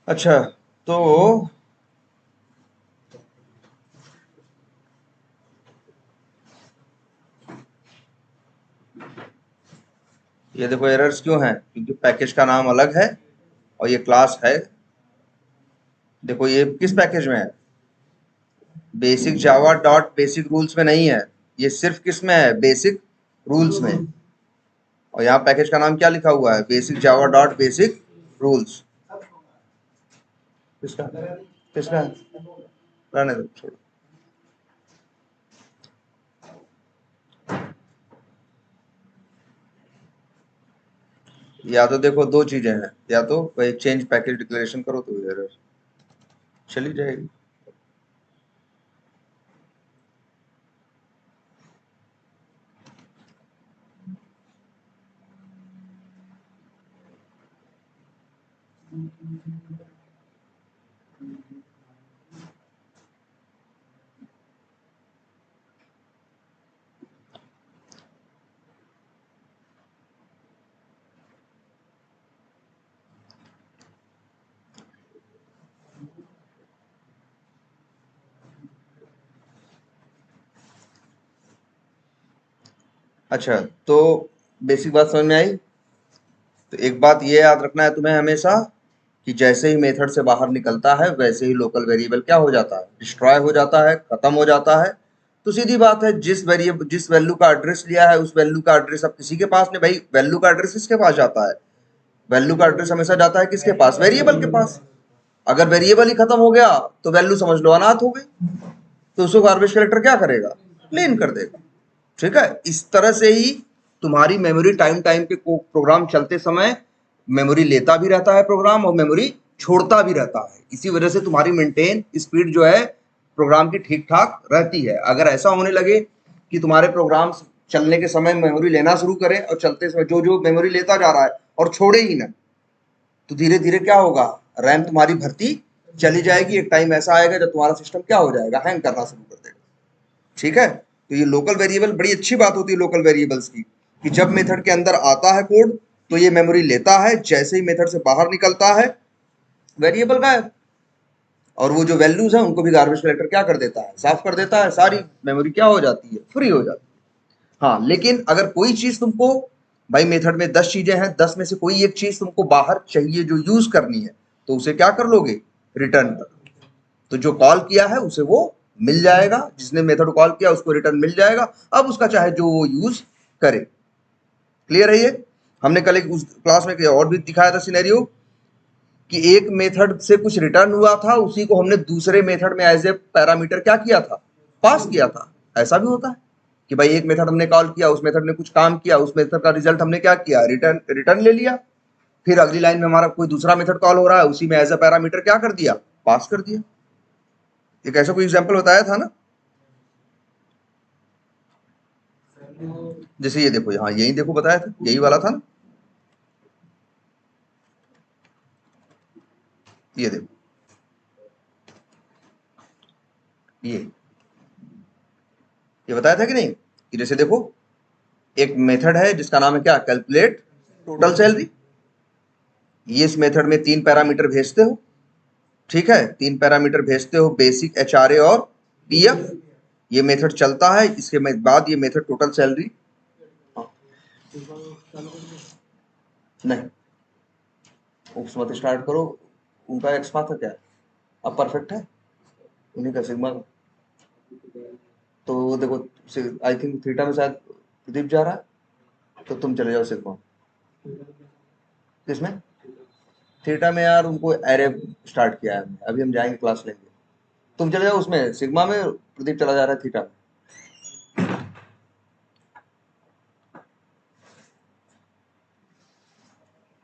अच्छा, तो ये देखो एरर्स क्यों हैं, क्योंकि पैकेज का नाम अलग है और ये क्लास है। देखो ये किस पैकेज में है, basic Java dot basic rules में नहीं है, ये सिर्फ किस में है, बेसिक रूल्स में। और यहाँ पैकेज का नाम क्या लिखा हुआ है, basic Java dot basic rules. किसका किसका रहने दो, छोड़ो। या तो देखो दो चीजें हैं, या तो भाई चेंज पैकेज डिक्लेरेशन करो तो एरर चली जाएगी। अच्छा, तो बेसिक बात समझ में आई। तो एक बात ये याद रखना है तुम्हें हमेशा, कि जैसे ही मेथड से बाहर निकलता है वैसे ही लोकल वेरिएबल क्या हो जाता है, डिस्ट्रॉय हो जाता है, खत्म हो जाता है। तो सीधी बात है, जिस वैल्यू का एड्रेस लिया है उस वैल्यू का एड्रेस अब किसी के पास नहीं भाई, वैल्यू का एड्रेस किसके पास जाता है, वैल्यू का एड्रेस हमेशा जाता है किसके पास, वेरिएबल के पास। अगर वेरिएबल ही खत्म हो गया तो वैल्यू समझ लो अनाथ हो गई। तो उसको गार्बेज कलेक्टर क्या करेगा, क्लीन कर देगा। ठीक है, इस तरह से ही तुम्हारी मेमोरी टाइम टाइम पे प्रोग्राम चलते समय मेमोरी लेता भी रहता है प्रोग्राम, और मेमोरी छोड़ता भी रहता है। इसी वजह से तुम्हारी मेंटेन स्पीड जो है प्रोग्राम की ठीक ठाक रहती है। अगर ऐसा होने लगे कि तुम्हारे प्रोग्राम चलने के समय मेमोरी लेना शुरू करे और चलते समय जो जो मेमोरी लेता जा रहा है और छोड़े ही ना, तो धीरे धीरे क्या होगा, रैम तुम्हारी भरती चली जाएगी। एक टाइम ऐसा आएगा जब तुम्हारा सिस्टम क्या हो जाएगा, हैंग करना शुरू कर देगा। ठीक है, तो ये लोकल वेरिएबल बड़ी अच्छी बात होती है लोकल वेरिएबल्स की, कि जब मेथड के अंदर आता है कोड तो ये मेमोरी लेता है, जैसे ही मेथड से बाहर निकलता है वेरिएबल गायब। और वो जो वैल्यूज है उनको भी गार्बेज कलेक्टर क्या कर देता है, साफ कर देता है, सारी मेमोरी क्या हो जाती है, फ्री हो जाती है। हाँ, लेकिन अगर कोई चीज तुमको, भाई मेथड में 10 चीजें हैं, 10 में से कोई एक चीज तुमको बाहर चाहिए जो यूज करनी है, तो उसे क्या कर लोगे, रिटर्न कर लोगे। तो जो कॉल किया है उसे वो मिल जाएगा, जिसने मेथड कॉल किया उसको रिटर्न मिल जाएगा। अब उसका चाहे जो वो यूज करे। क्लियर है ये। हमने कल एक उस क्लास में और भी दिखाया था सिनेरियो, कि एक मेथड से कुछ रिटर्न हुआ था, उसी को हमने दूसरे मेथड में एज ए पैरामीटर क्या किया था, पास किया था। ऐसा भी होता है कि भाई एक मेथड हमने कॉल किया, उस मेथड ने कुछ काम किया, उस मेथड का रिजल्ट हमने क्या किया, रिटर्न रिटर्न ले लिया। फिर अगली लाइन में हमारा कोई दूसरा मेथड कॉल हो रहा है, उसी में एज ए पैरामीटर क्या कर दिया, पास कर दिया। एक ऐसा कोई एग्जाम्पल बताया था ना। जैसे ये देखो, यहाँ यही देखो बताया था, यही वाला था ना। ये देखो, ये बताया था कि नहीं, कि जैसे देखो एक मेथड है जिसका नाम है क्या, कैलकुलेट टोटल सैलरी। ये इस मेथड में 3 पैरामीटर भेजते हो। ठीक है, 3 पैरामीटर भेजते हो, बेसिक, एचआरए और पीएफ। ये मेथड चलता है, इसके बाद ये मेथड टोटल सैलरी, नहीं उस मत स्टार्ट करो, उनका एक्स था क्या, अब परफेक्ट है उन्हीं का सिग्मा। तो देखो, आई थिंक थीटा में शायद प्रदीप जा रहा है, तो तुम चले जाओ सिग्मा। किसमें, थीटा में यार, उनको एरे स्टार्ट किया है, अभी हम जाएंगे क्लास लेंगे। तुम चले जाओ उसमें सिग्मा में, प्रदीप चला जा रहा है थीटा में।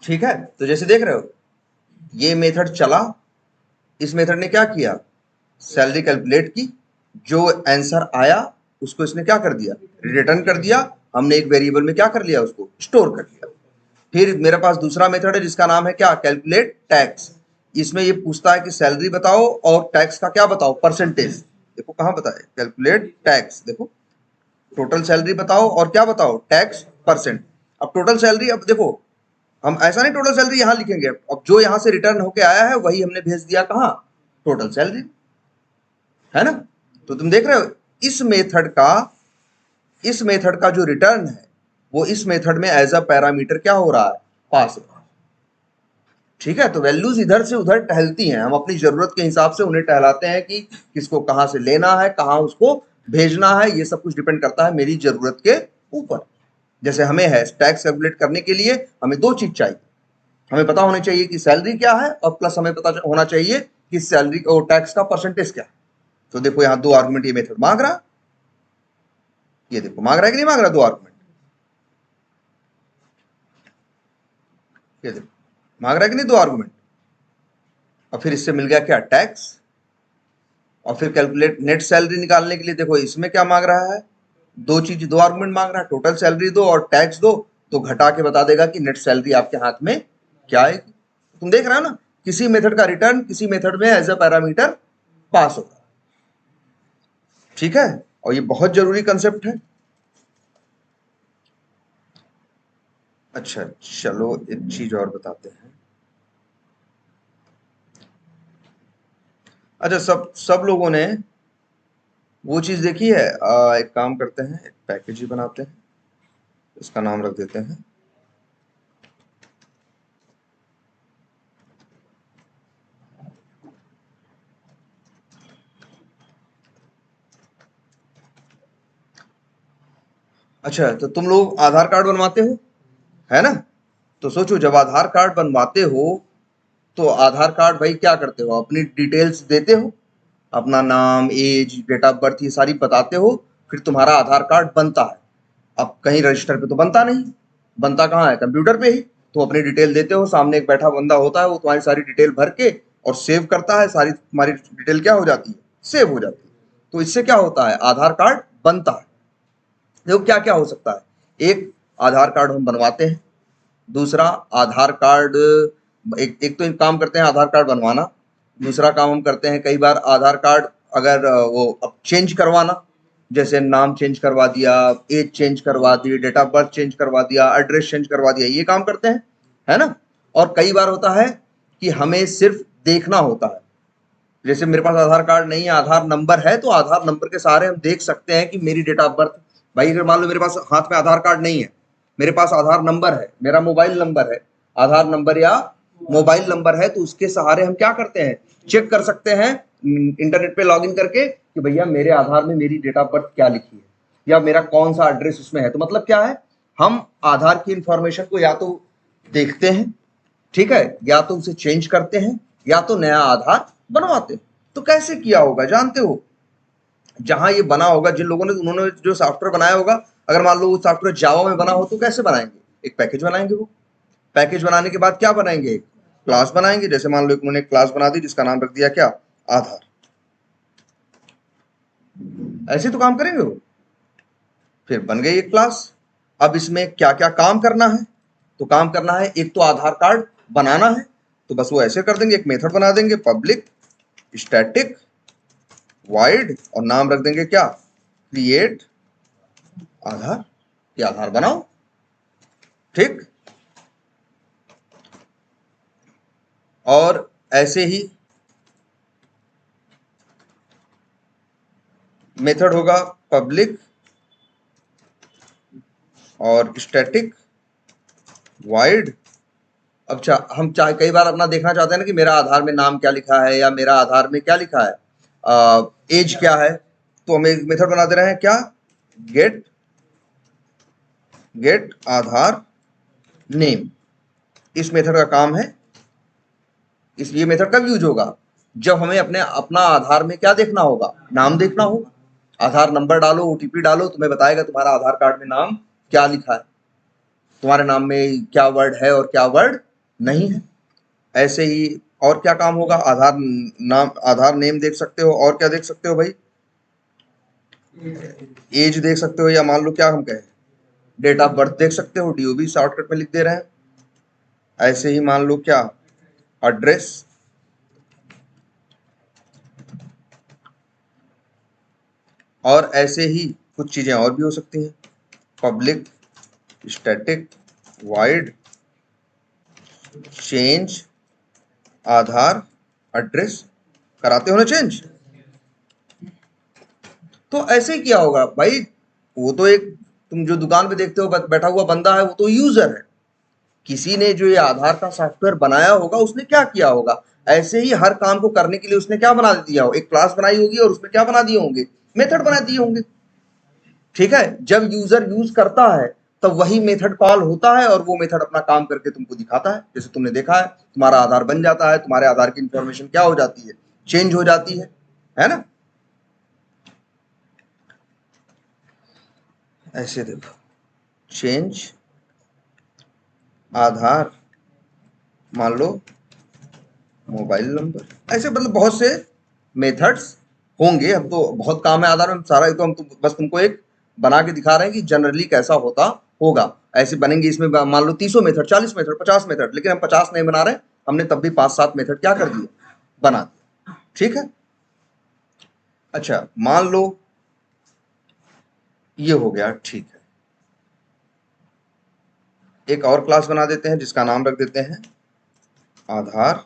ठीक है, तो जैसे देख रहे हो ये मेथड चला, इस मेथड ने क्या किया, सैलरी कैलकुलेट की, जो आंसर आया उसको इसने क्या कर दिया, रिटर्न कर दिया। हमने एक वेरिएबल में क्या कर लिया, उसको स्टोर कर लिया। फिर मेरे पास दूसरा मेथड है जिसका नाम है क्या, कैलकुलेट टैक्स। इसमें ये पूछता है कि सैलरी बताओ और टैक्स का क्या बताओ, परसेंटेज। देखो कहाँ बताए, कैलकुलेट टैक्स, देखो टोटल सैलरी बताओ और क्या बताओ, टैक्स परसेंट। अब टोटल सैलरी, अब देखो हम ऐसा नहीं टोटल सैलरी यहाँ लिखेंगे, अब जो यहाँ से रिटर्न होके आया है वही हमने भेज दिया कहाँ, टोटल सैलरी, है ना। तो तुम देख रहे हो इस मेथड का जो रिटर्न है वो इस मेथड में एज अ पैरामीटर क्या हो रहा है, पास हो रहा है। ठीक है, तो वैल्यूज इधर से उधर टहलती हैं, हम अपनी जरूरत के हिसाब से उन्हें टहलाते हैं कि किसको कहां से लेना है, कहां उसको भेजना है, ये सब कुछ डिपेंड करता है मेरी जरूरत के ऊपर। जैसे हमें है टैक्स कैलकुलेट करने के लिए हमें दो चीज चाहिए, हमें पता होनी चाहिए कि सैलरी क्या है और प्लस हमें पता होना चाहिए कि सैलरी और टैक्स का परसेंटेज क्या है। तो देखो यहाँ दो आर्गुमेंट ये मेथड मांग रहा, ये देखो मांग रहा है कि नहीं मांग रहा, दो आर्गुमेंट, ये देखो मांग रहा है कि नहीं, दो आर्गुमेंट। और फिर इससे मिल गया क्या, टैक्स। और फिर कैलकुलेट नेट सैलरी निकालने के लिए देखो इसमें क्या मांग रहा है, दो चीज, दो आर्गुमेंट मांग रहा है, टोटल सैलरी दो और टैक्स दो, तो घटा के बता देगा कि नेट सैलरी आपके हाथ में क्या आएगी। तुम देख रहे हो ना, किसी मेथड का रिटर्न किसी मेथड में एज अ पैरामीटर पास होगा। ठीक है, और ये बहुत जरूरी कंसेप्ट है। अच्छा चलो एक चीज और बताते हैं। अच्छा सब लोगों ने वो चीज देखी है, एक काम करते हैं, एक पैकेज ही बनाते हैं, इसका नाम रख देते हैं अच्छा, तो तुम लोग आधार कार्ड बनवाते हो, है ना। तो सोचो जब आधार कार्ड बनवाते हो तो आधार कार्ड भाई क्या करते हो, अपनी डिटेल्स देते हो, अपना नाम, एज, डेट ऑफ बर्थ ये सारी बताते हो, फिर तुम्हारा आधार कार्ड बनता है। अब कहीं रजिस्टर पे तो बनता नहीं, बनता कहाँ है, कंप्यूटर पे ही। तो अपनी डिटेल देते हो, सामने एक बैठा बंदा होता है, वो तुम्हारी सारी डिटेल भर के और सेव करता है, सारी तुम्हारी डिटेल क्या हो जाती है, सेव हो जाती है। तो इससे क्या होता है, आधार कार्ड बनता है। देखो क्या क्या हो सकता है, एक आधार कार्ड हम बनवाते हैं, दूसरा आधार कार्ड, एक तो एक काम करते हैं आधार कार्ड बनवाना, दूसरा काम हम करते हैं कई बार आधार कार्ड अगर वो अब चेंज करवाना, जैसे नाम चेंज करवा दिया, एज चेंज करवा दी, डेट ऑफ बर्थ चेंज करवा दिया, एड्रेस चेंज करवा दिया, ये काम करते हैं, है ना। और कई बार होता है कि हमें सिर्फ देखना होता है, जैसे मेरे पास आधार कार्ड नहीं है, आधार नंबर है, तो आधार नंबर के सहारे हम देख सकते हैं कि मेरी डेट ऑफ बर्थ, भाई अगर मान लो मेरे पास हाथ में आधार कार्ड नहीं है, मेरे पास आधार नंबर है, मेरा मोबाइल नंबर है, आधार नंबर या मोबाइल नंबर है, तो उसके सहारे हम क्या करते हैं, चेक कर सकते हैं इंटरनेट पे लॉगिन करके कि भैया मेरे आधार में मेरी डेट ऑफ बर्थ क्या लिखी है या मेरा कौन सा एड्रेस उसमें है। तो मतलब क्या है, हम आधार की इंफॉर्मेशन को या तो देखते हैं, ठीक है, या तो उसे चेंज करते हैं या तो नया आधार बनवाते हैं। तो कैसे किया होगा जानते हो, जहां ये बना होगा, जिन लोगों ने उन्होंने जो सॉफ्टवेयर बनाया होगा, अगर मान लो वो सॉफ्टवेयर जावा में बना हो तो कैसे बनाएंगे, एक पैकेज बनाएंगे, वो पैकेज बनाने के बाद क्या बनाएंगे, एक क्लास बनाएंगे, जैसे मान लो उन्होंने क्लास बना दी जिसका नाम रख दिया क्या, आधार। ऐसे तो काम करेंगे वो, फिर बन गई एक क्लास। अब इसमें क्या क्या काम करना है, तो काम करना है एक तो आधार कार्ड बनाना है, तो बस वो ऐसे कर देंगे, एक मेथड बना देंगे पब्लिक स्टैटिक वाइड और नाम रख देंगे क्या, क्रिएट आधार, ये आधार बनाओ, ठीक। और ऐसे ही मेथड होगा पब्लिक और स्टैटिक वाइड। अब हम चाहे कई बार अपना देखना चाहते हैं ना कि मेरा आधार में नाम क्या लिखा है या मेरा आधार में क्या लिखा है, एज क्या है, तो हम एक मेथड बना दे रहे हैं क्या, गेट गेट आधार नेम। इस मेथड का काम है, इस ये मेथड कब यूज होगा, जब हमें अपने अपना आधार में क्या देखना होगा, नाम देखना होगा। आधार नंबर डालो, ओटीपी डालो, तुम्हें बताएगा तुम्हारा आधार कार्ड में नाम क्या लिखा है, तुम्हारे नाम में क्या वर्ड है और क्या वर्ड नहीं है। ऐसे ही और क्या काम होगा, आधार नाम, आधार नेम देख सकते हो, और क्या देख सकते हो भाई, एज देख सकते हो, या मान लो क्या हम कहें, डेट ऑफ बर्थ देख सकते हो, डीओबी शॉर्टकट में लिख दे रहे हैं। ऐसे ही मान लो क्या, एड्रेस, और ऐसे ही कुछ चीजें और भी हो सकती हैं, पब्लिक स्टैटिक वाइड चेंज आधार एड्रेस, कराते हो ना चेंज। तो ऐसे ही किया होगा भाई, वो तो एक, तुम जो दुकान पे देखते हो बैठा हुआ बंदा है, वो तो यूजर है। किसी ने जो ये आधार का सॉफ्टवेयर बनाया होगा उसने क्या किया होगा, ऐसे ही हर काम को करने के लिए उसने क्या बना दिया हो, एक क्लास बनाई होगी और उसमें क्या बना दिए होंगे, मेथड बना दिए होंगे। ठीक है, जब यूजर यूज करता है तब वही मेथड कॉल होता है और वो मेथड अपना काम करके तुमको दिखाता है। जैसे तुमने देखा है, तुम्हारा आधार बन जाता है, तुम्हारे आधार की इंफॉर्मेशन क्या हो जाती है, चेंज हो जाती है ना। ऐसे देखो, चेंज आधार, मान लो मोबाइल नंबर, ऐसे मतलब बहुत से मेथड्स होंगे। हम तो बहुत काम है आधार में सारा, तो हम तो बस तुमको एक बना के दिखा रहे हैं कि जनरली कैसा होता होगा। ऐसे बनेंगे इसमें मान लो 30 मेथड, 40 मेथड, 50 मेथड, लेकिन हम 50 नहीं बना रहे, हमने तब भी 5-7 मेथड क्या कर दिए, बना दिए। ठीक है। अच्छा मान लो ये हो गया, ठीक है। एक और क्लास बना देते हैं जिसका नाम रख देते हैं आधार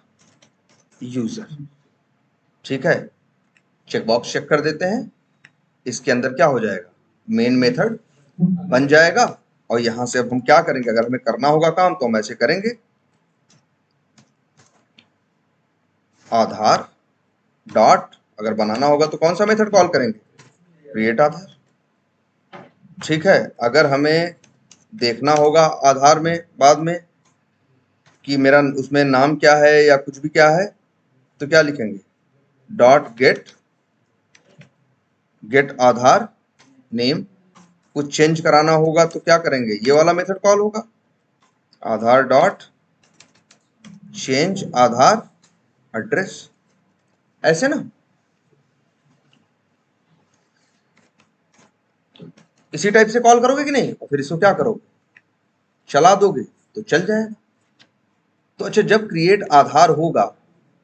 यूजर। ठीक है, चेक बॉक्स चेक कर देते हैं, इसके अंदर क्या हो जाएगा, मेन मेथड बन जाएगा। और यहां से अब हम क्या करेंगे, अगर हमें करना होगा काम तो हम ऐसे करेंगे, आधार डॉट, अगर बनाना होगा तो कौन सा मेथड कॉल करेंगे, क्रिएट आधार। ठीक है, अगर हमें देखना होगा आधार में बाद में कि मेरा उसमें नाम क्या है या कुछ भी क्या है, तो क्या लिखेंगे, डॉट गेट, गेट आधार नेम। कुछ चेंज कराना होगा तो क्या करेंगे, ये वाला मेथड कॉल होगा, आधार डॉट चेंज आधार एड्रेस। ऐसे ना, इसी टाइप से कॉल करोगे कि नहीं, और फिर इसको क्या करोगे, चला दोगे तो चल जाएगा। तो अच्छा, जब क्रिएट आधार होगा,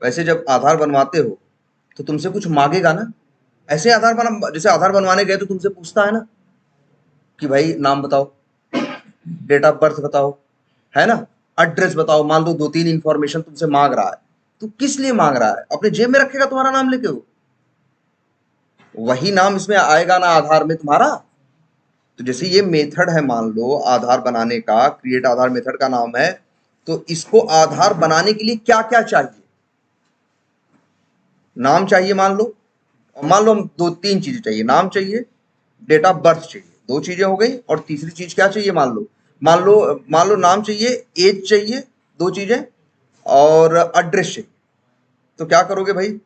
वैसे जब आधार बनवाते हो तो तुमसे कुछ मांगेगा ना। ऐसे आधार बना, जैसे आधार बनवाने गए तो तुमसे पूछता है ना कि भाई नाम बताओ, डेट ऑफ बर्थ बताओ, है ना, एड्रेस बताओ। मान लो 2-3 इंफॉर्मेशन तुमसे मांग रहा है, तो किस लिए मांग रहा है, अपने जेब में रखेगा तुम्हारा नाम लेके, हो वही नाम इसमें आएगा ना आधार में तुम्हारा। तो जैसे ये मेथड है, मान लो आधार बनाने का, क्रिएट आधार मेथड का नाम है, तो इसको आधार बनाने के लिए क्या क्या चाहिए, नाम चाहिए मान लो, और मान लो हम 2-3 चीजें चाहिए, नाम चाहिए, डेट ऑफ बर्थ चाहिए, 2 चीजें हो गई, और तीसरी चीज क्या चाहिए, मान लो नाम चाहिए, एज चाहिए, 2 चीजें, और एड्रेस चाहिए। तो क्या करोगे भाई,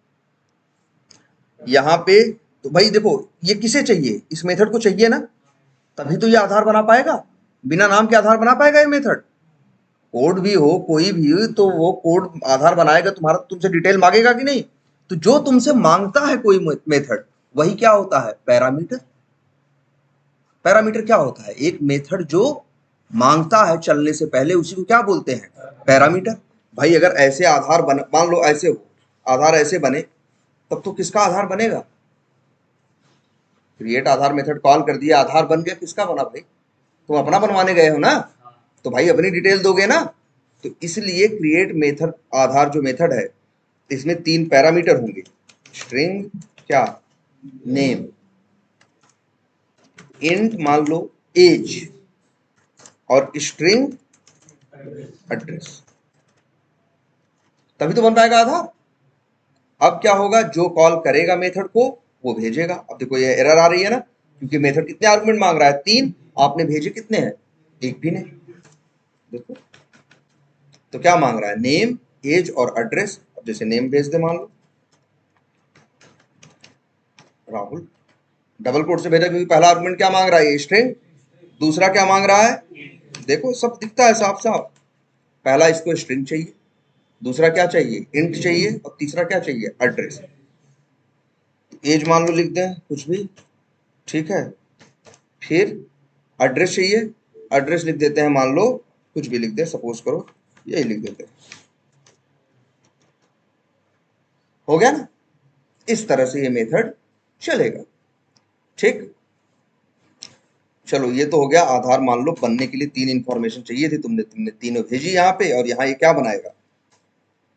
यहाँ पे तो भाई देखो, ये किसे चाहिए, इस मेथड को चाहिए ना, तभी तो ये आधार बना पाएगा। बिना नाम के आधार बना पाएगा ये मेथड, कोड भी हो कोई भी हो, तो वो कोड आधार बनाएगा तुम्हारा, तो तुमसे डिटेल मांगेगा कि नहीं। तो जो तुमसे मांगता है कोई मेथड, वही क्या होता है, पैरामीटर। पैरामीटर क्या होता है, एक मेथड जो मांगता है चलने से पहले, उसी को क्या बोलते हैं, पैरामीटर। भाई अगर ऐसे आधार बन, मान लो ऐसे हो, आधार ऐसे बने, तब तो किसका आधार बनेगा, क्रिएट आधार मेथड कॉल कर दिया, आधार बन गया, किसका बना भाई, तुम अपना बनवाने गए हो ना, तो भाई अपनी डिटेल दोगे ना। तो इसलिए क्रिएट मेथड आधार जो मेथड है, इसमें 3 पैरामीटर होंगे, स्ट्रिंग क्या, नेम, इंट मान लो एज, और स्ट्रिंग एड्रेस, तभी तो बन पाएगा आधार। अब क्या होगा, जो कॉल करेगा मेथड को वो भेजेगा। अब देखो ये एरर आ रही है ना, क्योंकि मेथड कितने आर्गुमेंट मांग रहा है, 3, आपने भेजे कितने हैं, एक भी नहीं। देखो तो क्या मांग रहा है, नेम, एज और एड्रेस। अब जैसे नेम भेज दे, मान लो राहुल, डबल कोट से भेजा, क्योंकि पहला आर्गुमेंट क्या मांग रहा है, ये स्ट्रिंग। दूसरा क्या मांग रहा है, देखो सब दिखता है साफ साफ, पहला इसको स्ट्रिंग चाहिए, दूसरा क्या चाहिए, इंट चाहिए, और तीसरा क्या चाहिए, एड्रेस। एज मान लो लिख दें कुछ भी, ठीक है, फिर एड्रेस चाहिए, एड्रेस लिख देते हैं, मान लो कुछ भी लिख दें, सपोज करो यही लिख देते हैं, हो गया ना। इस तरह से ये मेथड चलेगा। ठीक, चलो ये तो हो गया आधार। मान लो बनने के लिए 3 इंफॉर्मेशन चाहिए थी, तुमने तुमने तीनों भेजी यहाँ पे, और यहाँ ये क्या बनाएगा,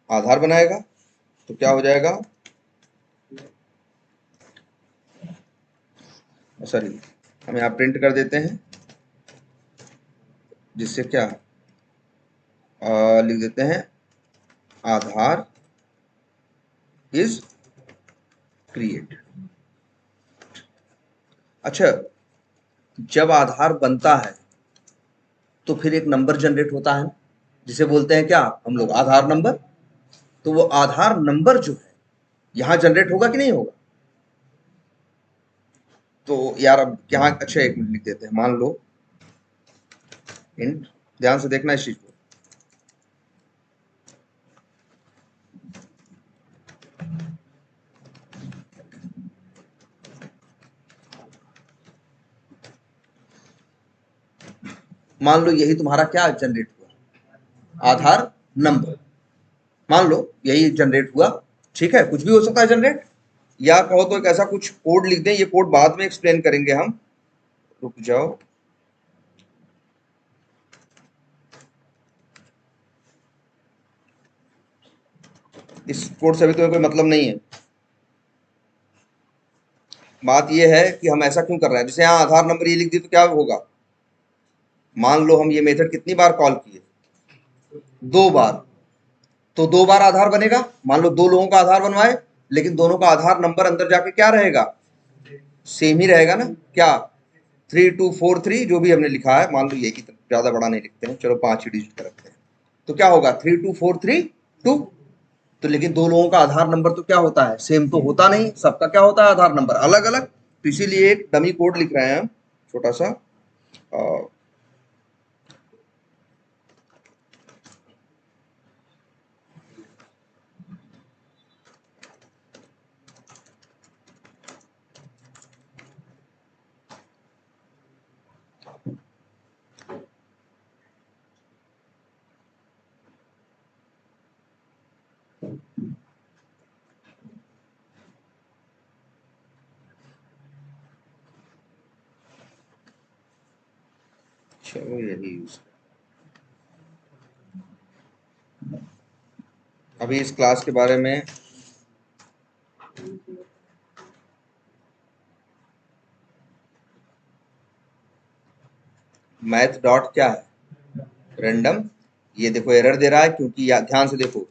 आधार बनाएगा। तो क्या हो जाएगा, सॉरी हम यहाँ प्रिंट कर देते हैं, जिससे क्या लिख देते हैं आधार इज क्रिएटेड। अच्छा, जब आधार बनता है तो फिर एक नंबर जनरेट होता है, जिसे बोलते हैं क्या हम लोग, आधार नंबर। तो वो आधार नंबर जो है यहाँ जनरेट होगा कि नहीं होगा। तो यार अब यहाँ अच्छा एक मिनट लिख देते हैं, मान लो इंट, ध्यान से देखना इस चीज को। मान लो यही तुम्हारा क्या जनरेट हुआ, आधार नंबर। मान लो यही जनरेट हुआ, ठीक है, कुछ भी हो सकता है जनरेट, या कहो तो एक ऐसा कुछ कोड लिख दें, ये कोड बाद में एक्सप्लेन करेंगे हम, रुक जाओ। इस कोड से अभी तुम्हें कोई मतलब नहीं है। बात ये है कि हम ऐसा क्यों कर रहे हैं, जैसे यहाँ आधार नंबर ये लिख दी तो क्या होगा, मान लो हम ये मेथड कितनी बार कॉल किए, 2 बार, तो 2 बार आधार बनेगा। मान लो 2 लोगों का आधार बनवाए, लेकिन दोनों का आधार नंबर अंदर जाके क्या रहेगा, सेम ही रहेगा ना, क्या 3243 जो भी हमने लिखा है, मान लो यही ज्यादा बड़ा नहीं लिखते हैं, चलो 5 ही डिजिट का रखते हैं। तो क्या होगा 32432। तो लेकिन 2 लोगों का आधार नंबर तो क्या होता है, सेम तो होता नहीं, सबका क्या होता है आधार नंबर अलग अलग। तो इसीलिए एक डमी कोड लिख रहे हैं हम छोटा सा। चलो यही यूज, अभी इस क्लास के बारे में मैथ डॉट क्या है, रैंडम। ये देखो एरर दे रहा है, क्योंकि ध्यान से देखो,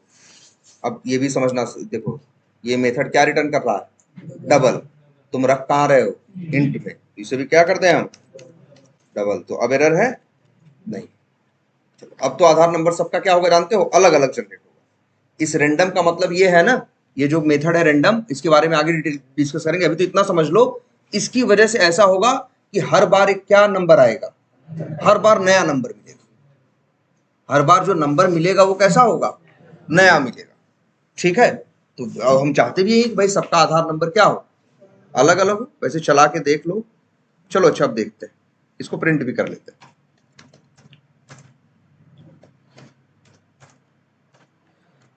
अब ये भी समझना, देखो ये मेथड क्या रिटर्न कर रहा है, डबल। तुम रख कहाँ रहे हो, इंट में, इसे भी क्या करते हैं हम, डबल। तो अब एरर है नहीं। चलो अब तो आधार नंबर सबका क्या होगा जानते हो, अलग अलग जनरेट होगा। इस रेंडम का मतलब ये है ना, ये जो मेथड है रेंडम, इसके बारे में आगे डिस्कस करेंगे, अभी तो इतना समझ लो। इसकी वजह से ऐसा होगा कि हर बार एक क्या नंबर आएगा, हर बार नया नंबर मिलेगा। हर बार जो नंबर मिलेगा वो कैसा होगा, नया मिलेगा, ठीक है। तो अब हम चाहते भी यही कि भाई सबका आधार नंबर क्या हो, अलग अलग हो। वैसे चला के देख लो। चलो अच्छा अब देखते हैं, इसको प्रिंट भी कर लेते हैं।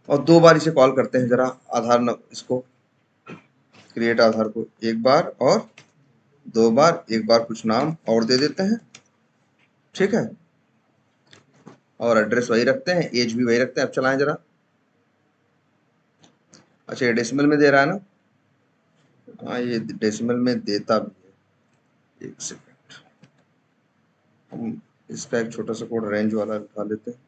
और 2 बार इसे कॉल करते हैं जरा, आधार इसको क्रिएट आधार को 1 बार और 2 बार, 1 बार कुछ नाम और दे देते हैं, ठीक है। और एड्रेस वही रखते हैं, एज भी वही रखते हैं। अब चलाएं जरा। अच्छा ये डेसिमल में दे रहा है ना, हाँ ये डेसिमल में देता भी है। एक सेकंड, हम इसका एक छोटा सा कोड रेंज वाला लिखा लेते हैं।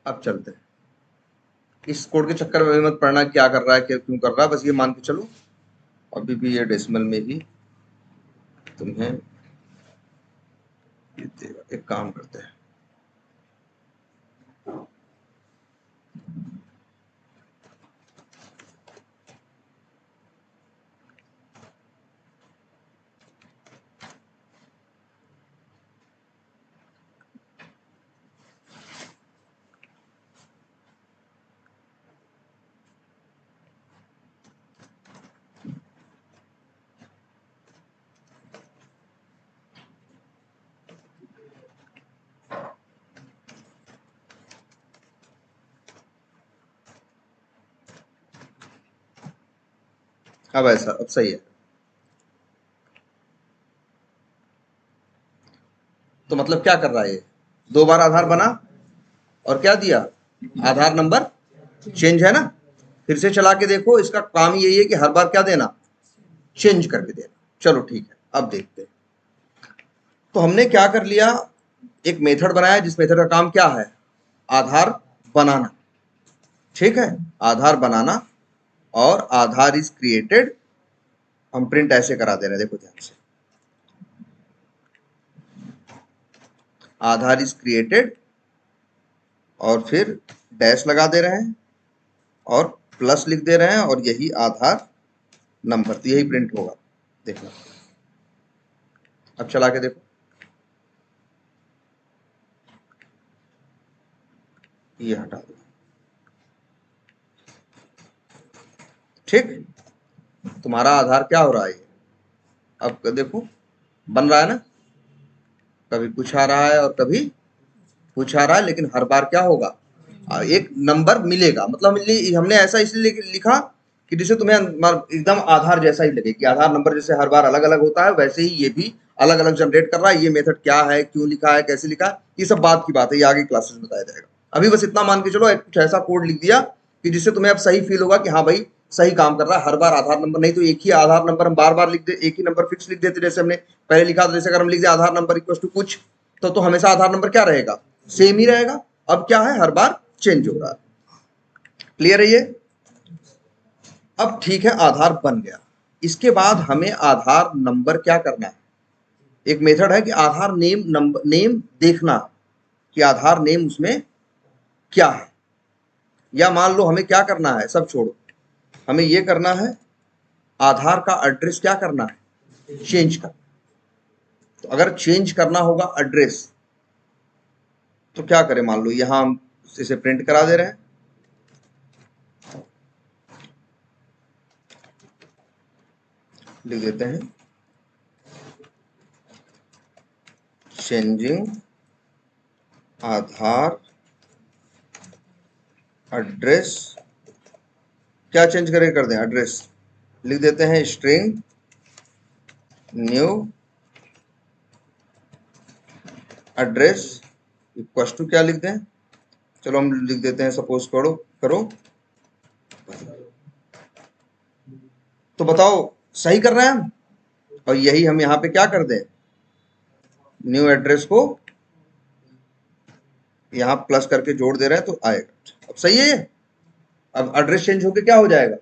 अब चलते हैं, इस कोड के चक्कर में मत पड़ना क्या कर रहा है, क्या क्यों कर रहा है, बस ये मान के चलो अभी भी ये डेसिमल में ही तुम्हें ये देगा। एक काम करते हैं, अब ऐसा, अब सही है। तो मतलब क्या कर रहा है ये, 2 बार आधार बना और क्या दिया, आधार नंबर चेंज, है ना। फिर से चला के देखो, इसका काम यही है कि हर बार क्या देना, चेंज करके देना। चलो ठीक है, अब देखते हैं। तो हमने क्या कर लिया, एक मेथड बनाया जिस मेथड का काम क्या है, आधार बनाना। ठीक है, आधार बनाना, और आधार इज क्रिएटेड, हम प्रिंट ऐसे करा दे रहे हैं, देखो ध्यान से, आधार इज क्रिएटेड, और फिर डैश लगा दे रहे हैं और प्लस लिख दे रहे हैं, और यही आधार नंबर, तो यही प्रिंट होगा। देखो अब चला के देखो, ये हटा दो। ठीक, तुम्हारा आधार क्या हो रहा है, अब देखो बन रहा है ना, कभी कुछ आ रहा है और कभी कुछ आ रहा है, लेकिन हर बार क्या होगा, एक नंबर मिलेगा। मतलब हमने ऐसा इसलिए लिखा कि जिससे तुम्हें एकदम आधार जैसा ही लगे, कि आधार नंबर जैसे हर बार अलग अलग होता है, वैसे ही ये भी अलग अलग जनरेट कर रहा है। ये मेथड क्या है, क्यों लिखा है, कैसे लिखा है, ये सब बात की बात है, ये आगे क्लासेस में बताया जाएगा। अभी बस इतना मान के चलो, कुछ ऐसा कोड लिख दिया कि जिससे तुम्हें अब सही फील होगा कि हाँ भाई सही काम कर रहा है, हर बार आधार नंबर, नहीं तो एक ही आधार नंबर हम बार बार लिख दे, एक ही नंबर फिक्स लिख देते, जैसे हमने पहले लिखा था। जैसे अगर हम लिख दे आधार नंबर इक्वल टू कुछ, तो हमेशा आधार नंबर क्या रहेगा, सेम ही रहेगा। अब क्या है, हर बार चेंज हो रहा है। क्लियर है ये। अब ठीक है, आधार बन गया। इसके बाद हमें आधार नंबर क्या करना है, एक मेथड है कि आधार नेम नंबर, नेम देखना कि आधार नेम उसमें क्या है। या मान लो हमें क्या करना है, सब छोड़ो, हमें ये करना है आधार का एड्रेस क्या करना है, चेंज करना। तो अगर चेंज करना होगा एड्रेस, तो क्या करें, मान लो यहां हम इसे प्रिंट करा दे रहे हैं, लिख देते हैं चेंजिंग आधार एड्रेस, क्या चेंज करके कर दें, एड्रेस लिख देते हैं string new address equal to क्या लिख दें, चलो हम लिख देते हैं, सपोज करो करो, तो बताओ सही कर रहे हैं हम। और यही हम यहाँ पे क्या कर दें, न्यू एड्रेस को यहाँ प्लस करके जोड़ दे रहे हैं, तो आएगा। अब सही है ये। अब एड्रेस चेंज होके क्या हो जाएगा,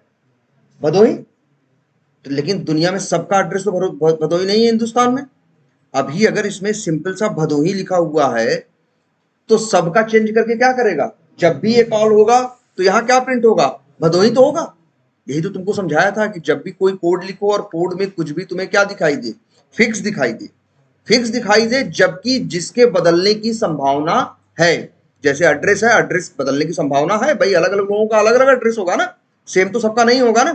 भदोही। तो लेकिन दुनिया में सबका एड्रेस तो भदोही नहीं है हिंदुस्तान में। अभी अगर इसमें सिंपल सा भदोही लिखा हुआ है, तो सबका चेंज करके क्या करेगा, जब भी ये कॉल होगा तो यहाँ क्या प्रिंट होगा, भदोही तो होगा। यही तो तुमको समझाया था कि जब भी कोई कोड लिखो और कोड में कुछ भी तुम्हें क्या दिखाई दे, फिक्स दिखाई दे, फिक्स दिखाई दे, जबकि जिसके बदलने की संभावना है। जैसे एड्रेस है, एड्रेस बदलने की संभावना है भाई, अलग अलग लोगों का अलग अलग एड्रेस होगा ना, सेम तो सबका नहीं होगा ना।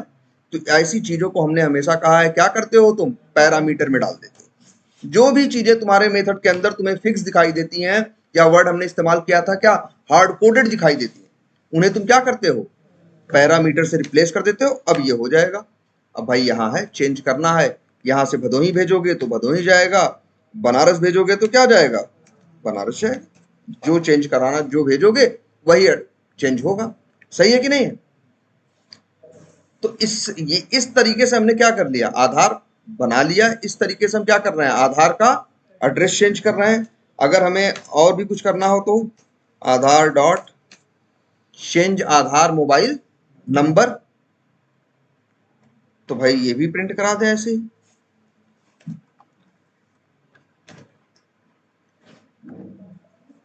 तो ऐसी चीजों को हमने हमेशा कहा है, क्या करते हो तुम, पैरामीटर में डाल देते हो। जो भी चीजें तुम्हारे मेथड के अंदर तुम्हें फिक्स दिखाई देती हैं, या वर्ड हमने इस्तेमाल किया था क्या, हार्ड कोडेड दिखाई देती है, उन्हें तुम क्या करते हो, पैरामीटर से रिप्लेस कर देते हो। अब ये हो जाएगा। अब भाई यहाँ है चेंज करना है, यहाँ से भदोही भेजोगे तो भदोही जाएगा, बनारस भेजोगे तो क्या जाएगा, बनारस जाएगा। जो चेंज कराना, जो भेजोगे वही चेंज होगा। सही है कि नहीं है। तो इस तरीके से हमने क्या कर लिया, आधार बना लिया। इस तरीके से हम क्या कर रहे हैं, आधार का एड्रेस चेंज कर रहे हैं। अगर हमें और भी कुछ करना हो, तो आधार डॉट चेंज आधार मोबाइल नंबर, तो भाई ये भी प्रिंट करा दें ऐसे ही।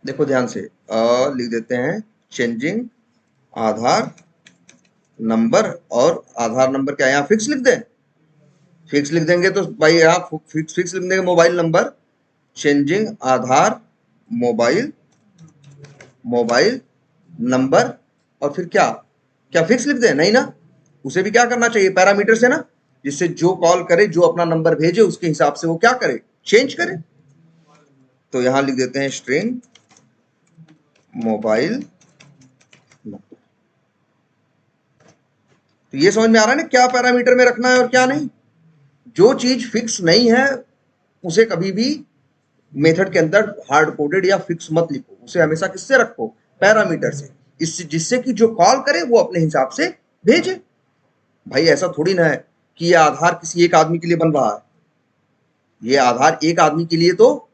देखो ध्यान से, लिख देते हैं चेंजिंग आधार नंबर, और आधार नंबर क्या यहाँ फिक्स लिख दें? फिक्स लिख देंगे तो भाई यहाँ फिक्स लिख देंगे मोबाइल नंबर, चेंजिंग आधार मोबाइल मोबाइल नंबर, और फिर क्या क्या फिक्स लिख दें? नहीं ना, उसे भी क्या करना चाहिए पैरामीटर से ना, जिससे जो कॉल करे, जो अपना नंबर भेजे, उसके हिसाब से वो क्या करे, चेंज करे। तो यहां लिख देते हैं स्ट्रिंग मोबाइल नंबर। तो ये समझ में आ रहा है ना क्या पैरामीटर में रखना है और क्या नहीं। जो चीज फिक्स नहीं है उसे कभी भी मेथड के अंदर हार्ड कोडेड या फिक्स मत लिखो, उसे हमेशा किससे रखो, पैरामीटर से, इससे जिससे कि जो कॉल करे वो अपने हिसाब से भेजे। भाई ऐसा थोड़ी ना है कि ये आधार किसी एक आदमी के लिए बन रहा है, ये आधार एक आदमी के लिए तो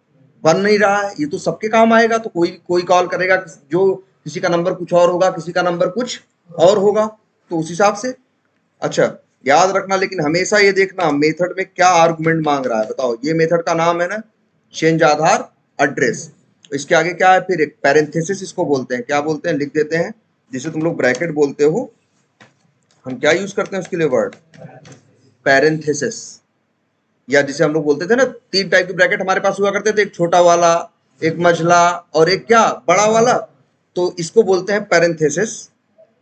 बन नहीं रहा है, ये तो सबके काम आएगा। तो कोई कोई कॉल करेगा, जो किसी का नंबर कुछ और होगा, किसी का नंबर कुछ और होगा, तो उस हिसाब से। अच्छा याद रखना, लेकिन हमेशा ये देखना मेथड में क्या आर्गुमेंट मांग रहा है। बताओ, ये मेथड का नाम है ना चेंज आधार एड्रेस, इसके आगे क्या है फिर? एक पैरेंथेसिस इसको बोलते हैं। क्या बोलते हैं? लिख देते हैं, जिसे तुम लोग ब्रैकेट बोलते हो, हम क्या यूज करते हैं उसके लिए वर्ड? पैरेंथेसिस। या जिसे हम लोग बोलते थे ना, तीन टाइप के ब्रैकेट हमारे पास हुआ करते थे, एक छोटा वाला, एक मझला, और एक क्या, बड़ा वाला। तो इसको बोलते हैं पैरेंथेसिस,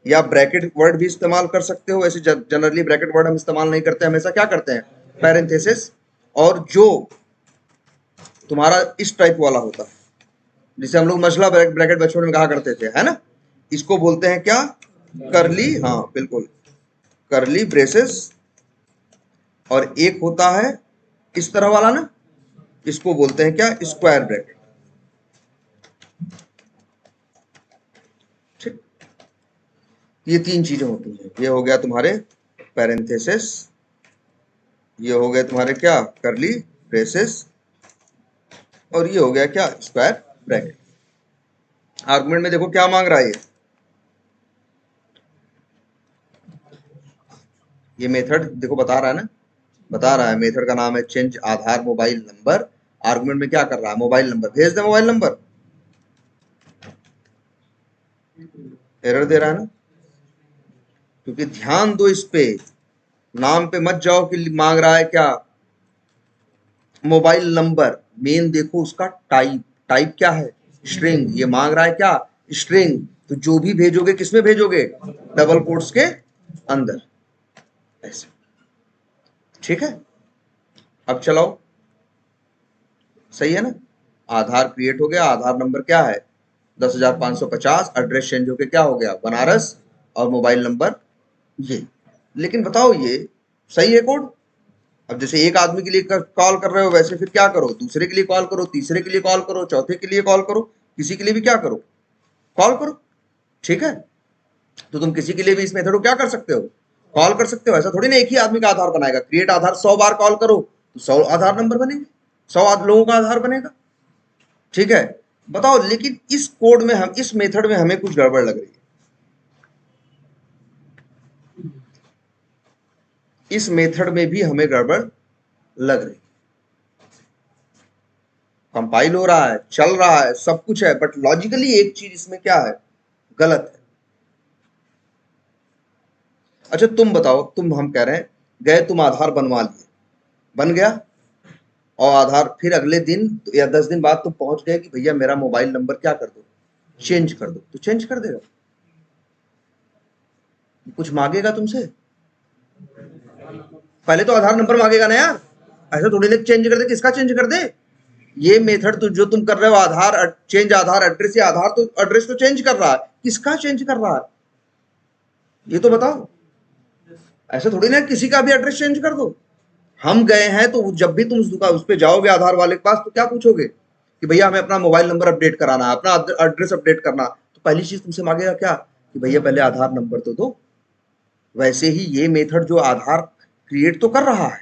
या ब्रैकेट वर्ड भी इस्तेमाल कर सकते हो। वैसे जनरली ब्रैकेट वर्ड हम इस्तेमाल नहीं करते, हमेशा क्या करते हैं, पैरेंथेसिस। और जो तुम्हारा इस टाइप वाला होता है, जिसे हम लोग मझला ब्रैकेट बचपन में कहा करते थे, है ना, इसको बोलते हैं क्या, करली, हाँ बिल्कुल, करली ब्रेसेस। और एक होता है इस तरह वाला ना, इसको बोलते हैं क्या, स्क्वायर ब्रैकेट। ठीक, ये तीन चीजें होती हैं। ये हो गया तुम्हारे पैरेंथेसिस, ये हो गया तुम्हारे क्या, करली ब्रेसेस, और ये हो गया क्या, स्क्वायर ब्रैकेट। आर्गुमेंट में देखो क्या मांग रहा है ये मेथड, देखो बता रहा है ना, बता रहा है मेथड का नाम है चेंज आधार मोबाइल नंबर। आर्गुमेंट में क्या कर रहा है, मोबाइल नंबर भेज दे, मोबाइल नंबर, एरर दे रहा है ना। क्योंकि ध्यान दो इस पे, नाम पे मत जाओ कि मांग रहा है क्या, मोबाइल नंबर। मेन देखो उसका टाइप, टाइप क्या है, स्ट्रिंग। ये मांग रहा है क्या, स्ट्रिंग। तो जो भी भेजोगे किसमें भेजोगे, डबल कोट्स के अंदर, ऐसे। ठीक है, अब चलाओ, सही है ना। आधार क्रिएट हो गया, आधार नंबर क्या है 10,550, एड्रेस चेंज होके क्या हो गया, बनारस, और मोबाइल नंबर ये। लेकिन बताओ ये सही है कोड? अब जैसे एक आदमी के लिए कॉल कर रहे हो, वैसे फिर क्या करो, दूसरे के लिए कॉल करो, तीसरे के लिए कॉल करो, चौथे के लिए कॉल करो, किसी के लिए भी क्या करो, कॉल करो। ठीक है, तो तुम किसी के लिए भी इस मेथड को क्या कर सकते हो, कॉल कर सकते हो। ऐसा थोड़ी ना एक ही आदमी का आधार बनाएगा, क्रिएट आधार 100 बार कॉल करो तो 100 आधार नंबर बनेंगे, 100 लोगों का आधार बनेगा। ठीक है, बताओ, लेकिन इस कोड में, हम इस मेथड में हमें कुछ गड़बड़ लग रही है। इस मेथड में भी हमें गड़बड़ लग रही है। कंपाइल हो रहा है, चल रहा है, सब कुछ है, बट लॉजिकली एक चीज इसमें क्या है, गलत है। अच्छा तुम बताओ, तुम, हम कह रहे हैं गए तुम आधार बनवा लिए, बन गया, और आधार फिर अगले दिन या 10 दिन बाद तुम पहुंच गए कि भैया मेरा मोबाइल नंबर क्या कर दो, चेंज कर दो, तो चेंज कर देगा? कुछ मांगेगा तुमसे? पहले तो आधार नंबर मांगेगा ना यार, ऐसा थोड़ी ना चेंज कर दे, किसका चेंज कर दे। ये मेथड तो जो तुम कर रहे हो, आधार चेंज आधार एड्रेस, या आधार तो एड्रेस तो चेंज कर रहा है, किसका चेंज कर रहा है, ये तो बताओ। ऐसा थोड़ी ना किसी का भी एड्रेस चेंज कर दो। हम गए हैं तो जब भी तुम उस पे जाओगे आधार वाले के पास, तो क्या पूछोगे कि भैया हमें अपना मोबाइल नंबर अपडेट कराना है, अपना एड्रेस अपडेट करना, तो पहली चीज तुमसे मांगेगा क्या, कि भैया पहले आधार नंबर तो दो। वैसे ही ये मेथड जो आधार क्रिएट तो कर रहा है,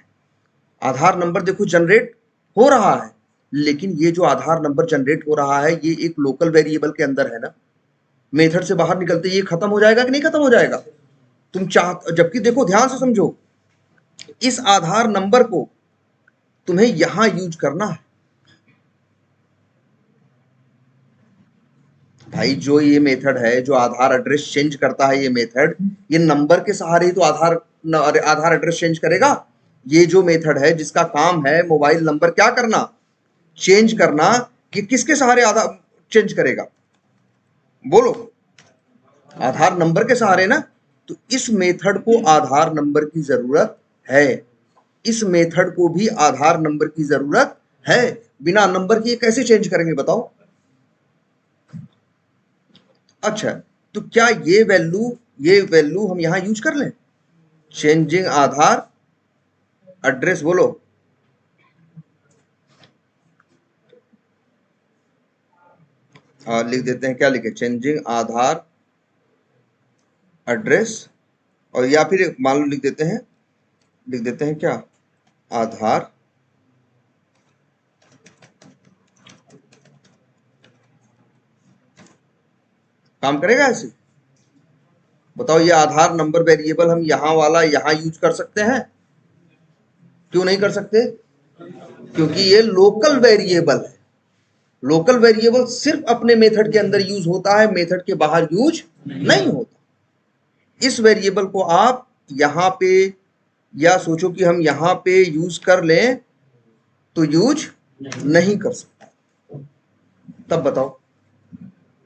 आधार नंबर देखो जनरेट हो रहा है, लेकिन ये जो आधार नंबर जनरेट हो रहा है, ये एक लोकल वेरिएबल के अंदर है ना, मेथड से बाहर निकलते ये खत्म हो जाएगा कि नहीं खत्म हो जाएगा? तुम चाह, जबकि देखो ध्यान से समझो, इस आधार नंबर को तुम्हें यहां यूज करना है। भाई जो ये मेथड है, जो आधार एड्रेस चेंज करता है, ये मेथड, ये नंबर के सहारे ही तो आधार एड्रेस चेंज करेगा। ये जो मेथड है जिसका काम है मोबाइल नंबर क्या करना, चेंज करना, कि किसके सहारे आधार चेंज करेगा, बोलो, आधार नंबर के सहारे ना। तो इस मेथड को आधार नंबर की जरूरत है, इस मेथड को भी आधार नंबर की जरूरत है। बिना नंबर के कैसे चेंज करेंगे बताओ। अच्छा, तो क्या ये वैल्यू हम यहां यूज कर लें, चेंजिंग आधार एड्रेस, बोलो। लिख देते हैं, क्या लिखे, चेंजिंग आधार एड्रेस, और या फिर मान लो लिख देते हैं क्या, आधार काम करेगा ऐसे, बताओ। ये आधार नंबर वेरिएबल हम यहां वाला यहां यूज कर सकते हैं, क्यों नहीं कर सकते, क्योंकि ये लोकल वेरिएबल है। लोकल वेरिएबल सिर्फ अपने मेथड के अंदर यूज होता है, मेथड के बाहर यूज नहीं होता। इस वेरिएबल को आप यहां पे, या सोचो कि हम यहां पे यूज कर लें तो यूज नहीं कर सकते, तब बताओ,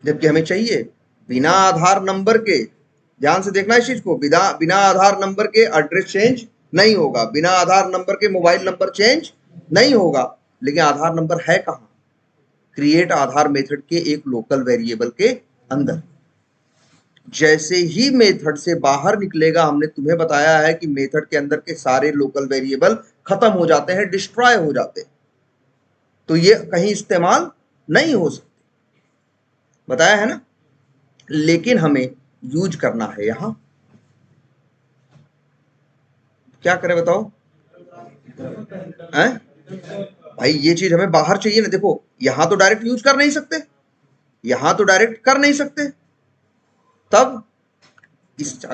जबकि हमें चाहिए बिना आधार नंबर के, ध्यान से देखना इस चीज को, बिना बिना आधार नंबर के एड्रेस चेंज नहीं होगा, बिना आधार नंबर के मोबाइल नंबर चेंज नहीं होगा। लेकिन आधार नंबर है कहां, क्रिएट आधार मेथड के एक लोकल वेरिएबल के अंदर। जैसे ही मेथड से बाहर निकलेगा, हमने तुम्हें बताया है कि मेथड के अंदर के सारे लोकल वेरिएबल खत्म हो जाते हैं, डिस्ट्रॉय हो जाते हैं, तो ये कहीं इस्तेमाल नहीं हो सकते, बताया है ना। लेकिन हमें यूज करना है यहां, क्या करें बताओ, हैं? भाई ये चीज हमें बाहर चाहिए ना, देखो यहां तो डायरेक्ट यूज कर नहीं सकते, यहां तो डायरेक्ट कर नहीं सकते, तब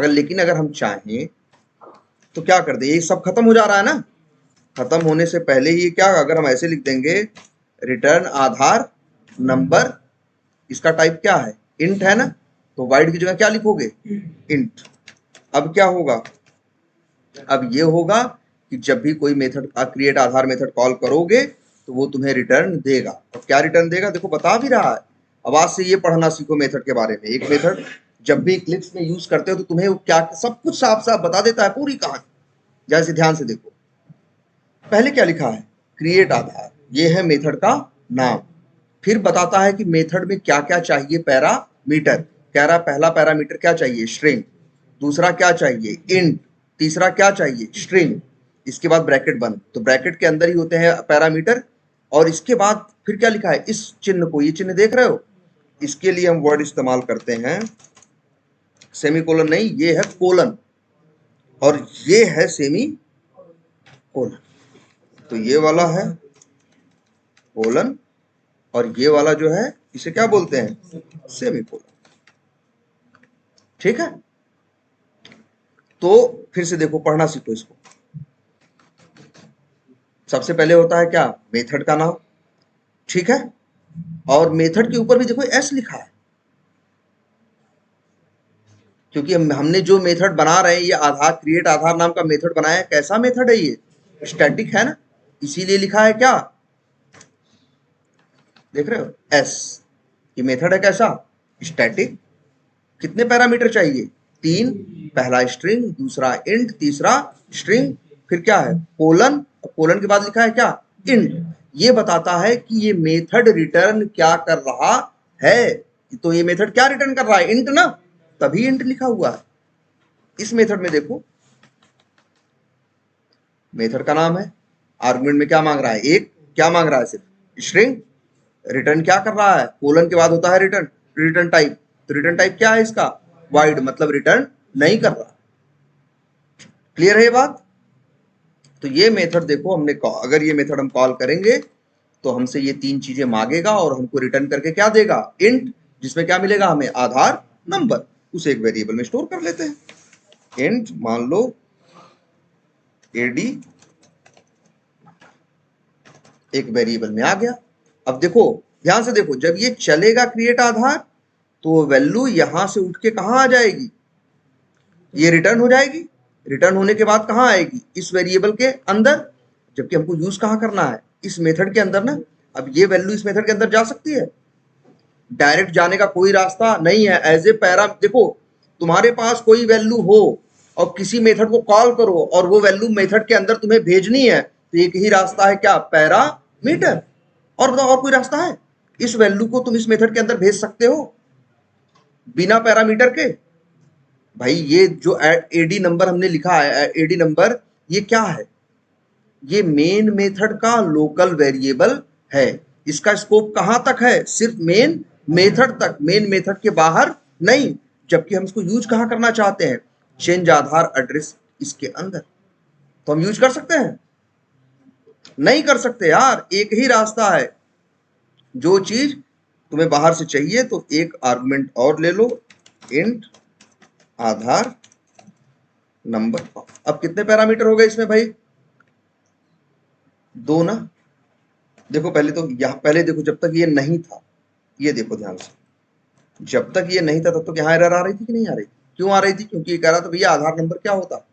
लेकिन अगर हम चाहें तो क्या कर दे, ये सब खत्म हो जा रहा है ना, खत्म होने से पहले ही क्या, अगर हम ऐसे लिख देंगे, रिटर्न आधार नंबर, इसका टाइप क्या है, इंट है ना, तो वाइड की जगह क्या लिखोगे, इंट। अब क्या होगा, अब ये होगा कि जब भी कोई मेथड क्रिएट आधार मेथड कॉल करोगे तो वो तुम्हें रिटर्न देगा। और क्या रिटर्न देगा, देखो बता भी रहा है, आवाज से ये पढ़ना सीखो मेथड के बारे में। एक मेथड जब भी इक्लिप्स में यूज करते हो तो तुम्हें क्या सब कुछ साफ साफ बता देता है, पूरी कहानी। जैसे ध्यान से देखो, पहले क्या लिखा है, क्रिएट आधार, ये है मेथड का नाम। फिर बताता है कि मेथड में क्या क्या चाहिए, पैरामीटर, कह रहा पहला पैरामीटर क्या चाहिए, स्ट्रिंग, दूसरा क्या चाहिए, इंट, तीसरा क्या चाहिए, स्ट्रिंग, इसके बाद ब्रैकेट बंद, तो ब्रैकेट के अंदर ही होते हैं पैरामीटर। और इसके बाद फिर क्या लिखा है, इस चिन्ह को, ये चिन्ह देख रहे हो, इसके लिए हम वर्ड इस्तेमाल करते हैं, सेमीकोलन नहीं, ये है कोलन, और ये है सेमी कोलन। तो ये वाला है कोलन, और ये वाला जो है इसे क्या बोलते हैं, सेमीकोलन, ठीक है। तो फिर से देखो, पढ़ना सीखो इसको। सबसे पहले होता है क्या, मेथड का नाम, ठीक है, और मेथड के ऊपर भी देखो एस लिखा है, क्योंकि हमने जो मेथड बना रहे हैं, ये आधार क्रिएट आधार नाम का मेथड बनाया है। कैसा मेथड है ये, स्टैटिक है ना, इसीलिए लिखा है क्या, देख रहे हो, एस। ये मेथड है कैसा, स्टैटिक। कितने पैरामीटर चाहिए, 3, पहला स्ट्रिंग, दूसरा इंट, तीसरा स्ट्रिंग, फिर क्या है कोलन, कोलन के बाद लिखा है क्या, इंट। ये बताता है कि ये मेथड रिटर्न क्या कर रहा है, तो ये मेथड क्या रिटर्न कर रहा है, इंट ना, तभी इंट लिखा हुआ है। इस मेथड में देखो, मेथड का नाम है, आर्गुमेंट में क्या मांग रहा है, एक, क्या मांग रहा है, सिर्फ स्ट्रिंग। रिटर्न क्या कर रहा है, कोलन के बाद होता है रिटर्न, रिटर्न टाइप, तो रिटर्न टाइप क्या है इसका, वाइड, मतलब रिटर्न नहीं कर रहा। क्लियर है ये बात। तो ये मेथड देखो, हमने अगर ये मेथड हम कॉल करेंगे तो हमसे ये 3 चीजें मांगेगा और हमको रिटर्न करके क्या देगा, इंट, जिसमें क्या मिलेगा हमें, आधार नंबर, उसे एक वेरिएबल में स्टोर कर लेते हैं। इंट मान लो एडी, एक वेरिएबल में आ गया। अब देखो ध्यान से देखो, जब ये चलेगा क्रिएट आधार तो वो वैल्यू यहां से उठ के कहां आ जाएगी, ये रिटर्न हो जाएगी। रिटर्न होने के बाद कहां आएगी, इस वेरिएबल के अंदर, जबकि हमको यूज कहां करना है, इस मेथड के अंदर ना। अब ये वैल्यू इस मेथड के अंदर जा सकती है, डायरेक्ट जाने का कोई रास्ता नहीं है। एज ए पैरा, देखो तुम्हारे पास कोई वैल्यू हो और किसी मेथड को कॉल करो और वो वैल्यू मेथड के अंदर तुम्हें भेजनी है, तो एक ही रास्ता है, क्या, पैरामीटर। और बताओ, और कोई रास्ता है? इस वैल्यू को तुम इस मेथड के अंदर भेज सकते हो बिना पैरामीटर के? भाई ये जो एडी नंबर हमने लिखा है, एडी नंबर, ये क्या है, ये मेन मेथड का लोकल वेरिएबल है। इसका स्कोप कहां तक है, सिर्फ मेन मेथड तक, मेन मेथड के बाहर नहीं। जबकि हम इसको यूज कहां करना चाहते हैं, चेंज आधार एड्रेस इसके अंदर। तो हम यूज कर सकते हैं? नहीं कर सकते यार। एक ही रास्ता है, जो चीज तुम्हें बाहर से चाहिए तो एक आर्गुमेंट और ले लो, इंट आधार नंबर। अब कितने पैरामीटर हो गए इसमें भाई, 2 ना। देखो पहले तो यहां, पहले देखो जब तक ये नहीं था, ये देखो ध्यान से, जब तक ये नहीं था तब तक यहां एरर आ रही थी कि नहीं आ रही थी? क्यों आ रही थी? क्योंकि ये कह रहा था भैया आधार नंबर क्या होता।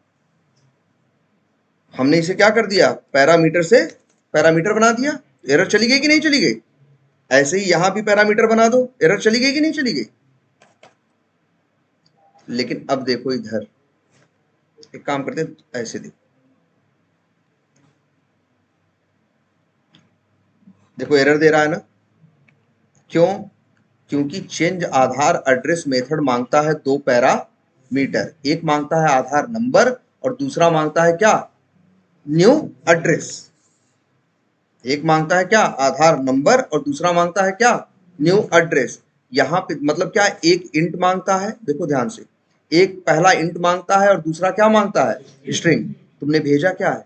हमने इसे क्या कर दिया, पैरामीटर से पैरामीटर बना दिया, एरर चली गई कि नहीं चली गई? ऐसे ही यहां भी पैरामीटर बना दो, एरर चली गई कि नहीं चली गई? लेकिन अब देखो इधर, एक काम करते हैं, ऐसे देखो, देखो एरर दे रहा है ना, क्यों? क्योंकि चेंज आधार एड्रेस मेथड मांगता है 2 पैरामीटर, एक मांगता है आधार नंबर और दूसरा मांगता है क्या, न्यू एड्रेस। एक मांगता है क्या, आधार नंबर, और दूसरा मांगता है क्या, न्यू एड्रेस। यहां पे मतलब क्या, एक इंट मांगता है, देखो ध्यान से, एक पहला इंट मांगता है और दूसरा क्या मांगता है, स्ट्रिंग। तुमने भेजा क्या है,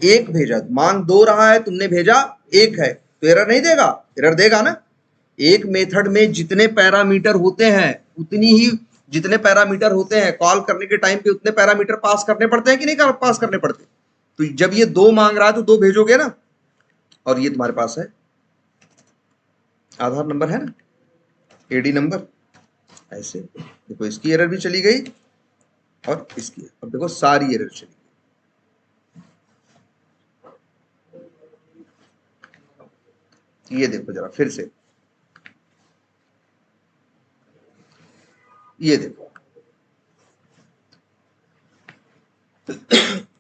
एक भेजा। मांग 2 रहा है, तुमने भेजा 1 है, तो एरर नहीं देगा? एरर देगा ना। एक मेथड में जितने पैरामीटर होते हैं उतनी ही, जितने पैरामीटर होते हैं कॉल करने के टाइम पे उतने पैरामीटर पास करने पड़ते हैं कि नहीं पास करने पड़ते? तो जब ये 2 मांग रहा है तो 2 भेजोगे ना। और ये तुम्हारे पास है आधार नंबर, है ना, एडी नंबर। ऐसे देखो, इसकी एरर भी चली गई और इसकी, अब देखो सारी एरर चली गई। ये देखो जरा फिर से, ये देखो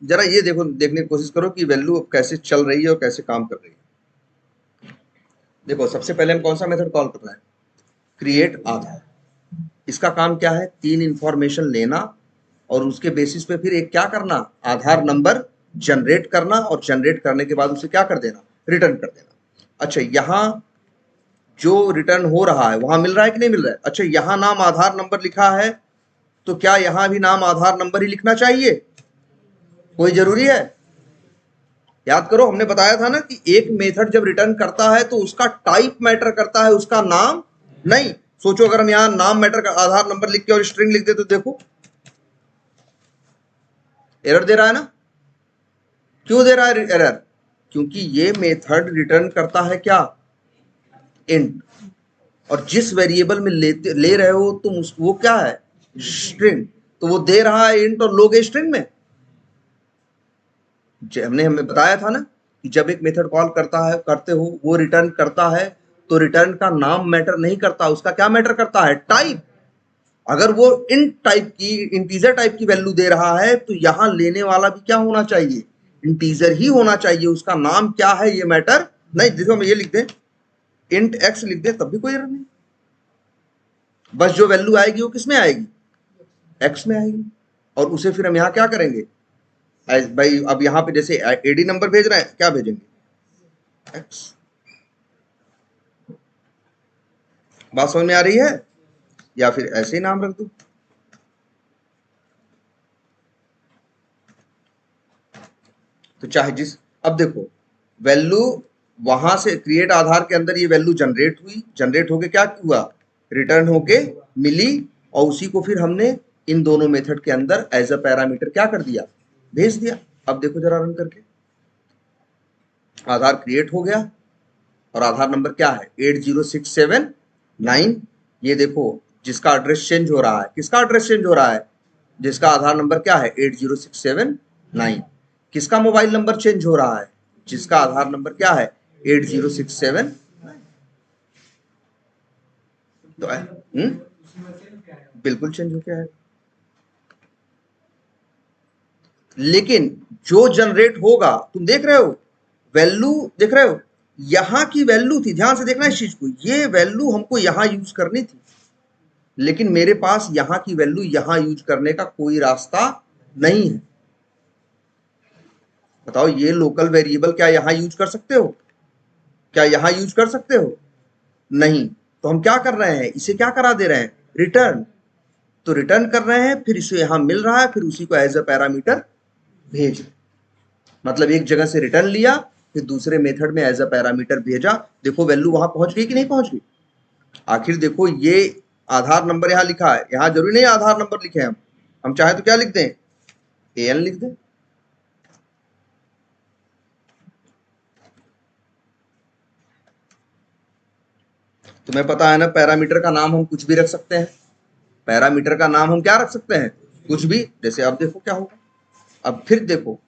जरा, ये देखो, देखने की कोशिश करो कि वैल्यू कैसे चल रही है और कैसे काम कर रही है। देखो सबसे पहले हम कौन सा मेथड कॉल कर रहे हैं, क्रिएट आधार। इसका काम क्या है, 3 इंफॉर्मेशन लेना और उसके बेसिस पे फिर एक क्या करना, आधार नंबर जनरेट करना, और जनरेट करने के बाद उसे क्या कर देना, रिटर्न कर देना। अच्छा, यहां जो रिटर्न हो रहा है वहां मिल रहा है कि नहीं मिल रहा है? अच्छा, यहां नाम आधार नंबर लिखा है, तो क्या यहां भी नाम आधार नंबर ही लिखना चाहिए? कोई जरूरी है? याद करो, हमने बताया था ना कि एक मेथड जब रिटर्न करता है तो उसका टाइप मैटर करता है, उसका नाम नहीं। सोचो अगर हम यहां नाम मैटर का आधार नंबर लिख के और स्ट्रिंग लिख दे तो देखो एरर दे रहा है ना। क्यों दे रहा है एरर? क्योंकि ये मेथड रिटर्न करता है क्या, इंट, और जिस वेरिएबल में ले रहे हो तुम वो क्या है, स्ट्रिंग। तो वो दे रहा है इंट और लोगे स्ट्रिंग में। हमने हमें बताया था ना कि जब एक मेथड कॉल करता है, करते हो, वो रिटर्न करता है, तो रिटर्न का नाम मैटर नहीं करता, उसका क्या मैटर करता है, टाइप। अगर वो इंट टाइप की, इंटीजर टाइप की वैल्यू दे रहा है तो यहां लेने वाला भी क्या होना चाहिए, इंटीजर ही होना चाहिए। उसका नाम क्या है ये मैटर नहीं। देखो हम ये लिख दें, इंट एक्स लिख दें, तब भी कोई एरर नहीं। बस जो वैल्यू आएगी वो किस में आएगी, एक्स में आएगी। और उसे फिर हम यहां क्या करेंगे, भाई अब यहां पे जैसे एडी नंबर भेज रहे हैं, क्या भेजेंगे, एक्स। बात समझ में आ रही है? या फिर ऐसे ही नाम रख दो। तो चाहे जिस, अब देखो वैल्यू वहां से क्रिएट आधार के अंदर ये वैल्यू जनरेट हुई, जनरेट होके क्या हुआ, रिटर्न होके मिली, और उसी को फिर हमने इन दोनों मेथड के अंदर एज अ पैरामीटर क्या कर दिया, भेज दिया। अब देखो जरा रन करके, आधार क्रिएट हो गया और आधार नंबर क्या है, 8067 9। ये देखो जिसका एड्रेस चेंज हो रहा है, किसका एड्रेस चेंज हो रहा है, जिसका आधार नंबर क्या है 80679। किसका मोबाइल नंबर चेंज हो रहा है, जिसका आधार नंबर क्या है 80679। तो बिल्कुल चेंज हो गया है, लेकिन जो जनरेट होगा, तुम देख रहे हो वैल्यू, देख रहे हो यहां की वैल्यू थी, ध्यान से देखना इस चीज को, ये वैल्यू हमको यहां यूज करनी थी, लेकिन मेरे पास यहां की वैल्यू यहां यूज करने का कोई रास्ता नहीं है। बताओ ये लोकल वेरिएबल क्या यहां यूज कर सकते हो, क्या यहां यूज कर सकते हो, नहीं। तो हम क्या कर रहे हैं, इसे क्या करा दे रहे हैं, रिटर्न। तो रिटर्न कर रहे हैं, फिर इसे यहां मिल रहा है, फिर उसी को एज अ पैरामीटर भेज, मतलब एक जगह से रिटर्न लिया, फिर दूसरे मेथड में एज अ पैरामीटर भेजा। देखो वैल्यू वहां पहुंच गई कि नहीं पहुंच गई। आखिर देखो ये आधार नंबर यहां लिखा है, यहां जरूरी नहीं आधार नंबर लिखे हम चाहे तो क्या लिख दें, AN लिख दें। तुम्हें पता है ना पैरामीटर का नाम हम कुछ भी रख सकते हैं, पैरामीटर का नाम हम क्या रख सकते हैं, कुछ भी। जैसे अब देखो क्या होगा, अब फिर देखो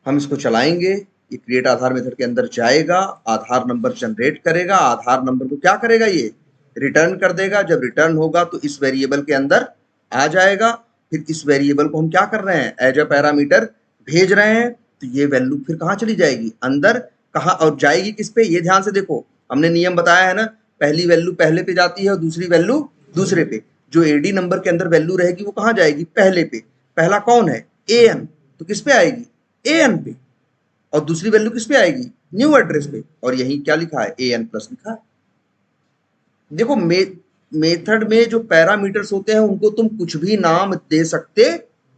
हम इसको चलाएंगे, ये क्रिएट आधार मेथड के अंदर जाएगा, आधार नंबर जनरेट करेगा, आधार नंबर को क्या करेगा, ये रिटर्न कर देगा। जब रिटर्न होगा तो इस वेरिएबल के अंदर आ जाएगा, फिर इस वेरिएबल को हम क्या कर रहे हैं, एज अ पैरामीटर भेज रहे हैं। तो ये वैल्यू फिर कहाँ चली जाएगी, अंदर, कहाँ और जाएगी किस पे, ये ध्यान से देखो, हमने नियम बताया है ना, पहली वैल्यू पहले पे जाती है और दूसरी वैल्यू दूसरे पे। जो AD नंबर के अंदर वैल्यू रहेगी वो कहाँ जाएगी, पहले पे। पहला कौन है, AN, तो किस पे आएगी, AN पे। और दूसरी वैल्यू किस पे आएगी, न्यू एड्रेस पे। और यही क्या लिखा है, AN प्लस लिखा है। देखो मेथड में जो पैरामीटर्स होते हैं उनको तुम कुछ भी नाम दे सकते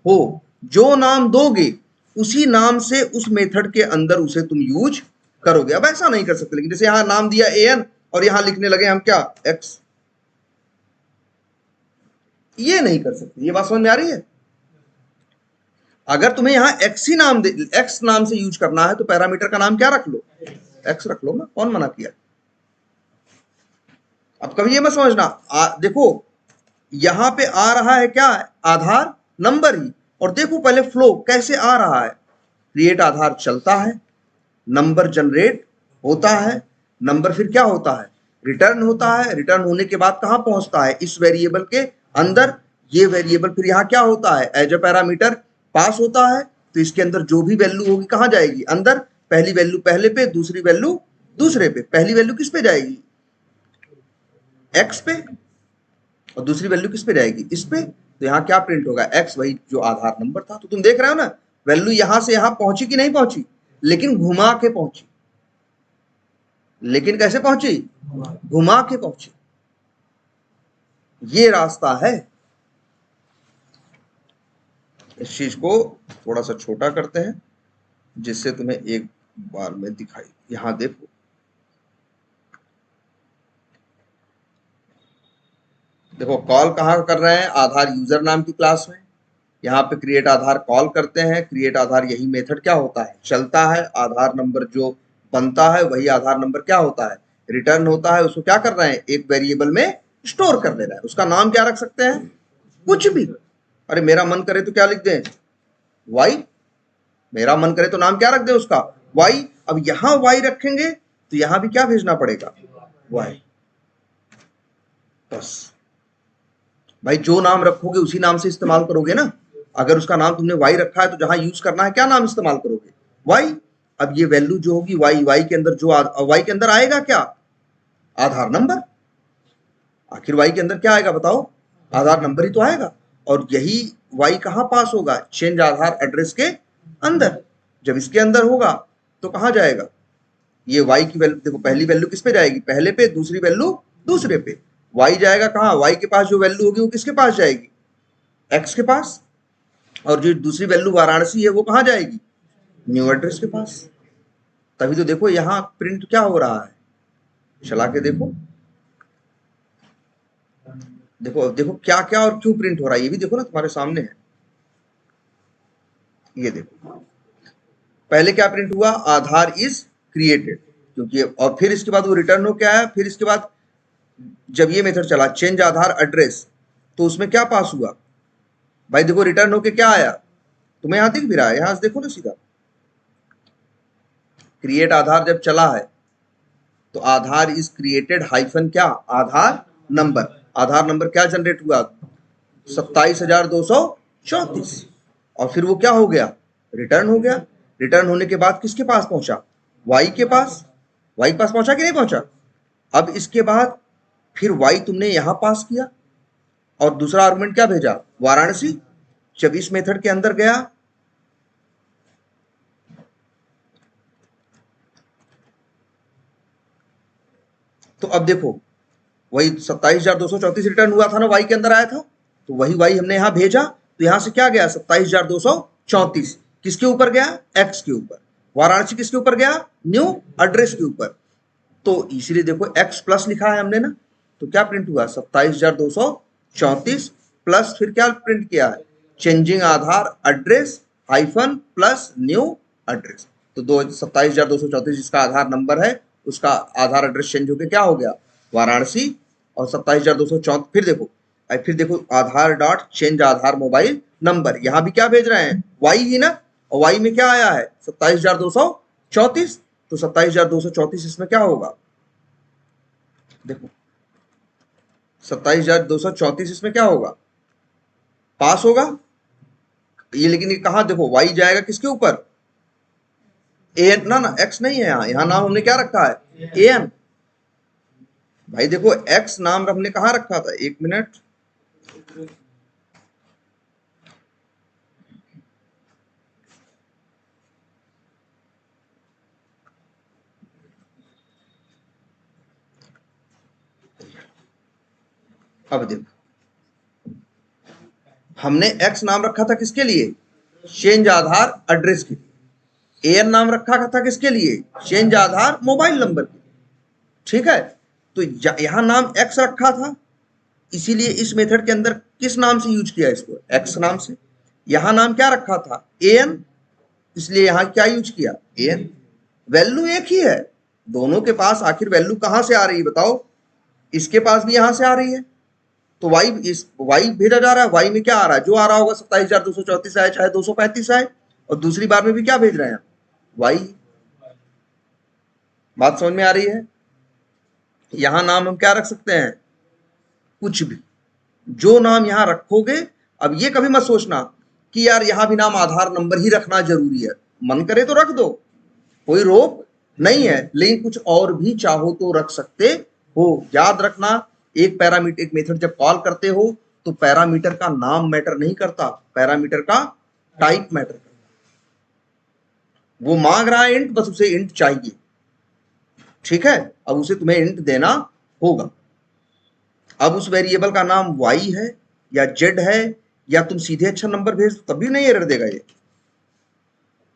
हो, जो नाम दोगे उसी नाम से उस मेथड के अंदर उसे तुम यूज करोगे। अब ऐसा नहीं कर सकते, लेकिन जैसे यहां नाम दिया AN और यहां लिखने लगे हम क्या, X, ये नहीं कर सकते। ये बात समझ में आ रही है। अगर तुम्हें यहाँ X ही नाम दे, X नाम से यूज करना है तो पैरामीटर का नाम क्या रख लो, X रख लो ना, कौन मना किया। अब कभी ये मत समझना, देखो यहां पे आ रहा है क्या, आधार नंबर ही, और देखो पहले फ्लो कैसे आ रहा है, क्रिएट आधार चलता है, नंबर जनरेट होता है, नंबर फिर क्या होता है, रिटर्न होता है, रिटर्न होने के बाद कहां पहुंचता है, इस वेरिएबल के अंदर। ये वेरिएबल फिर यहां क्या होता है, एज अ पैरामीटर पास होता है। तो इसके अंदर जो भी वैल्यू होगी कहां जाएगी, अंदर। पहली वैल्यू पहले पे, दूसरी वैल्यू दूसरे पे। पहली वैल्यू किस पे जाएगी, X पे, और दूसरी वैल्यू किस पे जाएगी, इस पे। तो यहाँ क्या प्रिंट होगा, X, वही जो आधार नंबर था। तो तुम देख रहे हो ना वैल्यू यहां से यहां पहुंची कि नहीं पहुंची, लेकिन घुमा के पहुंची। लेकिन कैसे पहुंची, घुमा के पहुंची। ये रास्ता है। इस चीज को थोड़ा सा छोटा करते हैं जिससे तुम्हें एक बार में दिखाई। यहां देखो, देखो कॉल कहां कर रहे हैं, आधार यूजर नाम की क्लास में। यहाँ पे क्रिएट आधार कॉल करते हैं, क्रिएट आधार यही मेथड क्या होता है, चलता है। आधार नंबर जो बनता है वही आधार नंबर क्या होता है, रिटर्न होता है। उसको क्या कर रहे हैं, एक वेरिएबल में स्टोर कर दे रहा है। उसका नाम क्या रख सकते हैं, कुछ भी। अरे मेरा मन करे तो क्या लिख दें, वाई, मेरा मन करे तो नाम क्या रख दे उसका, वाई। अब यहां वाई रखेंगे तो यहां भी क्या भेजना पड़ेगा, वाई। बस भाई, जो नाम रखोगे उसी नाम से इस्तेमाल करोगे ना। अगर उसका नाम तुमने वाई रखा है तो जहां यूज करना है क्या नाम इस्तेमाल करोगे, वाई। अब ये वैल्यू जो होगी वाई, वाई के अंदर जो वाई के अंदर आएगा क्या, आधार नंबर। आखिर वाई के अंदर क्या आएगा बताओ, आधार नंबर ही तो आएगा। और यही वाई कहां पास होगा, चेंज आधार एड्रेस के अंदर। जब इसके अंदर होगा तो कहां जाएगा, ये वाई की वैल्यू देखो, पहली वैल्यू किस पे जाएगी, पहले पे, दूसरी वैल्यू दूसरे पे। वाई जाएगा कहां, वाई के पास जो वैल्यू होगी वो किसके पास जाएगी, एक्स के पास। और जो दूसरी वैल्यू वाराणसी है वो कहां जाएगी, न्यू एड्रेस के पास। तभी तो देखो यहां प्रिंट क्या हो रहा है, चला के देखो, देखो देखो क्या क्या और क्यों प्रिंट हो रहा है, ये भी देखो ना, तुम्हारे सामने है। ये देखो पहले क्या प्रिंट हुआ, आधार इज क्रिएटेड, क्योंकि और फिर इसके बाद वो रिटर्न हो क्या है, फिर इसके बाद जब ये मेथड चला चेंज आधार एड्रेस, तो उसमें क्या पास हुआ भाई? देखो रिटर्न होके क्या आया, तुम्हें यहां दिख भी रहा है, यहां से देखो ना सीधा। क्रिएट आधार जब चला है तो आधार इज क्रिएटेड हाइफन क्या, आधार नंबर। आधार नंबर क्या जनरेट हुआ, 27,234। और फिर वो क्या हो गया, रिटर्न हो गया। रिटर्न होने के बाद किसके पास पहुंचा, वाई के पास। वाई के पास पहुंचा कि नहीं पहुंचा? अब इसके बाद फिर वाई तुमने यहां पास किया और दूसरा आर्गुमेंट क्या भेजा, वाराणसी। जब इस मेथड के अंदर गया तो अब देखो वही 27,234 रिटर्न हुआ था ना, वाई के अंदर आया था, तो वही वाई हमने यहां भेजा, तो यहां से क्या गया 27,234, किसके ऊपर गया, एक्स के ऊपर। वाराणसी किसके ऊपर गया, न्यू एड्रेस के ऊपर। तो इसीलिए देखो एक्स प्लस लिखा है हमने ना, तो क्या प्रिंट हुआ 27,234 प्लस फिर क्या प्रिंट किया है, changing Aadhaar address hyphen plus new address. तो 27,234 जिसका आधार नंबर है उसका आधार एड्रेस चेंज होकर क्या हो गया, वाराणसी। और 27,234 फिर देखो आधार डॉट चेंज आधार मोबाइल नंबर, यहां भी क्या भेज रहे हैं, वाई ही ना। और वाई में क्या आया है 27,234, तो 27,234 इसमें क्या होगा, देखो 27,234 इसमें क्या होगा, पास होगा ये। लेकिन ये कहा देखो वाई जाएगा किसके ऊपर, ए एन ना, ना एक्स नहीं है यहाँ, यहाँ नाम हमने क्या रखा है, ए एन। भाई देखो एक्स नाम हमने कहा रखा था, एक मिनट, अब देखो हमने एक्स नाम रखा था किसके लिए, चेंज आधार एड्रेस के लिए। एन नाम रखा था किसके लिए, चेंज आधार मोबाइल नंबर के लिए। ठीक है, तो यहां नाम एक्स रखा था, इसीलिए इस मेथड के अंदर किस नाम से यूज किया इसको, एक्स नाम से। यहां नाम क्या रखा था, एन, इसलिए यहां क्या यूज किया, एन। वैल्यू एक ही है दोनों के पास, आखिर वैल्यू कहां से आ रही है बताओ, इसके पास भी यहां से आ रही है। तो वाई, इस वाई भेजा जा रहा है, वाई में क्या आ रहा है, जो आ रहा होगा 27,234 आए चाहे 235 आए। और दूसरी बार में भी क्या भेज रहे हैं, वाई। बात समझ में आ रही है? यहां नाम हम क्या रख सकते हैं, कुछ भी, जो नाम यहां रखोगे। अब ये कभी मत सोचना कि यार यहां भी नाम आधार नंबर ही रखना जरूरी है, मन करे तो रख दो, कोई रोक नहीं है, लेकिन कुछ और भी चाहो तो रख सकते हो। याद रखना, एक पैरामीटर, एक मेथड जब कॉल करते हो तो पैरामीटर का नाम मैटर नहीं करता, पैरामीटर का टाइप मैटर करता। वो मांग रहा है इंट, बस उसे इंट चाहिए, ठीक है। अब उसे तुम्हें इंट देना होगा। अब उस वेरिएबल का नाम y है या z है, या तुम सीधे अच्छा नंबर भेज दो तब भी नहीं एरर देगा, ये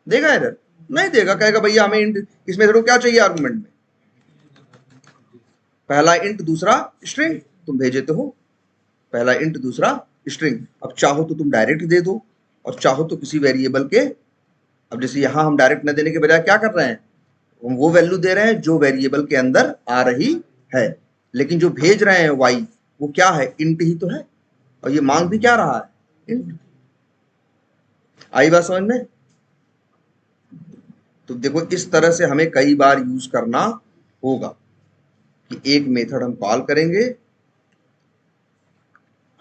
देगा एरर नहीं देगा, कहेगा भैया हमें इंट, इस मेथड को क्या चाहिए आर्गुमेंट में, पहला इंट दूसरा स्ट्रिंग, तुम भेजे तो हो पहला इंट दूसरा स्ट्रिंग। अब चाहो तो तुम डायरेक्ट दे दो और चाहो तो किसी वेरिएबल के, अब जैसे यहां हम डायरेक्ट न देने के बजाय क्या कर रहे हैं, हम वो वैल्यू दे रहे हैं जो वेरिएबल के अंदर आ रही है। लेकिन जो भेज रहे हैं वाई वो क्या है, इंट ही तो है, और ये मांग भी क्या रहा है, इंट। आई बात समझ में? तो देखो इस तरह से हमें कई बार यूज करना होगा कि एक मेथड हम कॉल करेंगे,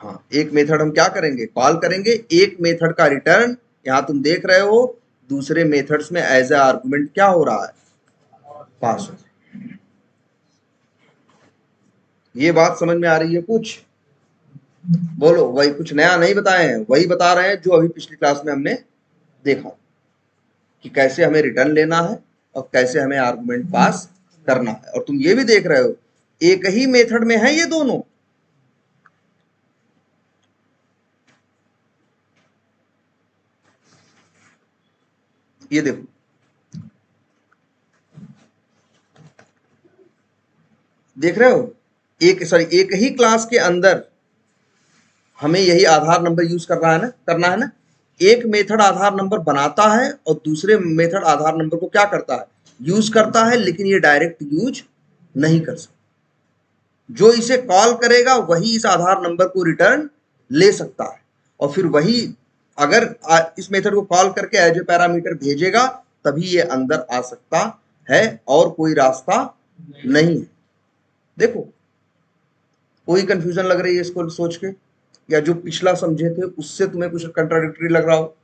हाँ एक मेथड हम क्या करेंगे, कॉल करेंगे, एक मेथड का रिटर्न यहां तुम देख रहे हो दूसरे मेथड्स में एज ए आर्गुमेंट क्या हो रहा है, पास हो। ये बात समझ में आ रही है कुछ, बोलो। वही, कुछ नया नहीं बताए हैं, वही बता रहे हैं जो अभी पिछली क्लास में हमने देखा कि कैसे हमें रिटर्न लेना है और कैसे हमें आर्गुमेंट पास करना है। और तुम ये भी देख रहे हो एक ही मेथड में है ये दोनों, ये देखो देख रहे हो, एक ही क्लास के अंदर हमें यही आधार नंबर यूज करना है ना। एक मेथड आधार नंबर बनाता है और दूसरे मेथड आधार नंबर को क्या करता है, यूज करता है, लेकिन ये डायरेक्ट यूज नहीं कर सकता। जो इसे कॉल करेगा वही इस आधार नंबर को रिटर्न ले सकता है, और फिर वही अगर इस मेथड को कॉल करके एज ए पैरामीटर भेजेगा तभी ये अंदर आ सकता है, और कोई रास्ता नहीं है। देखो कोई कंफ्यूजन लग रही है इसको सोच के, या जो पिछला समझे थे उससे तुम्हें कुछ कंट्राडिक्टरी लग रहा हो,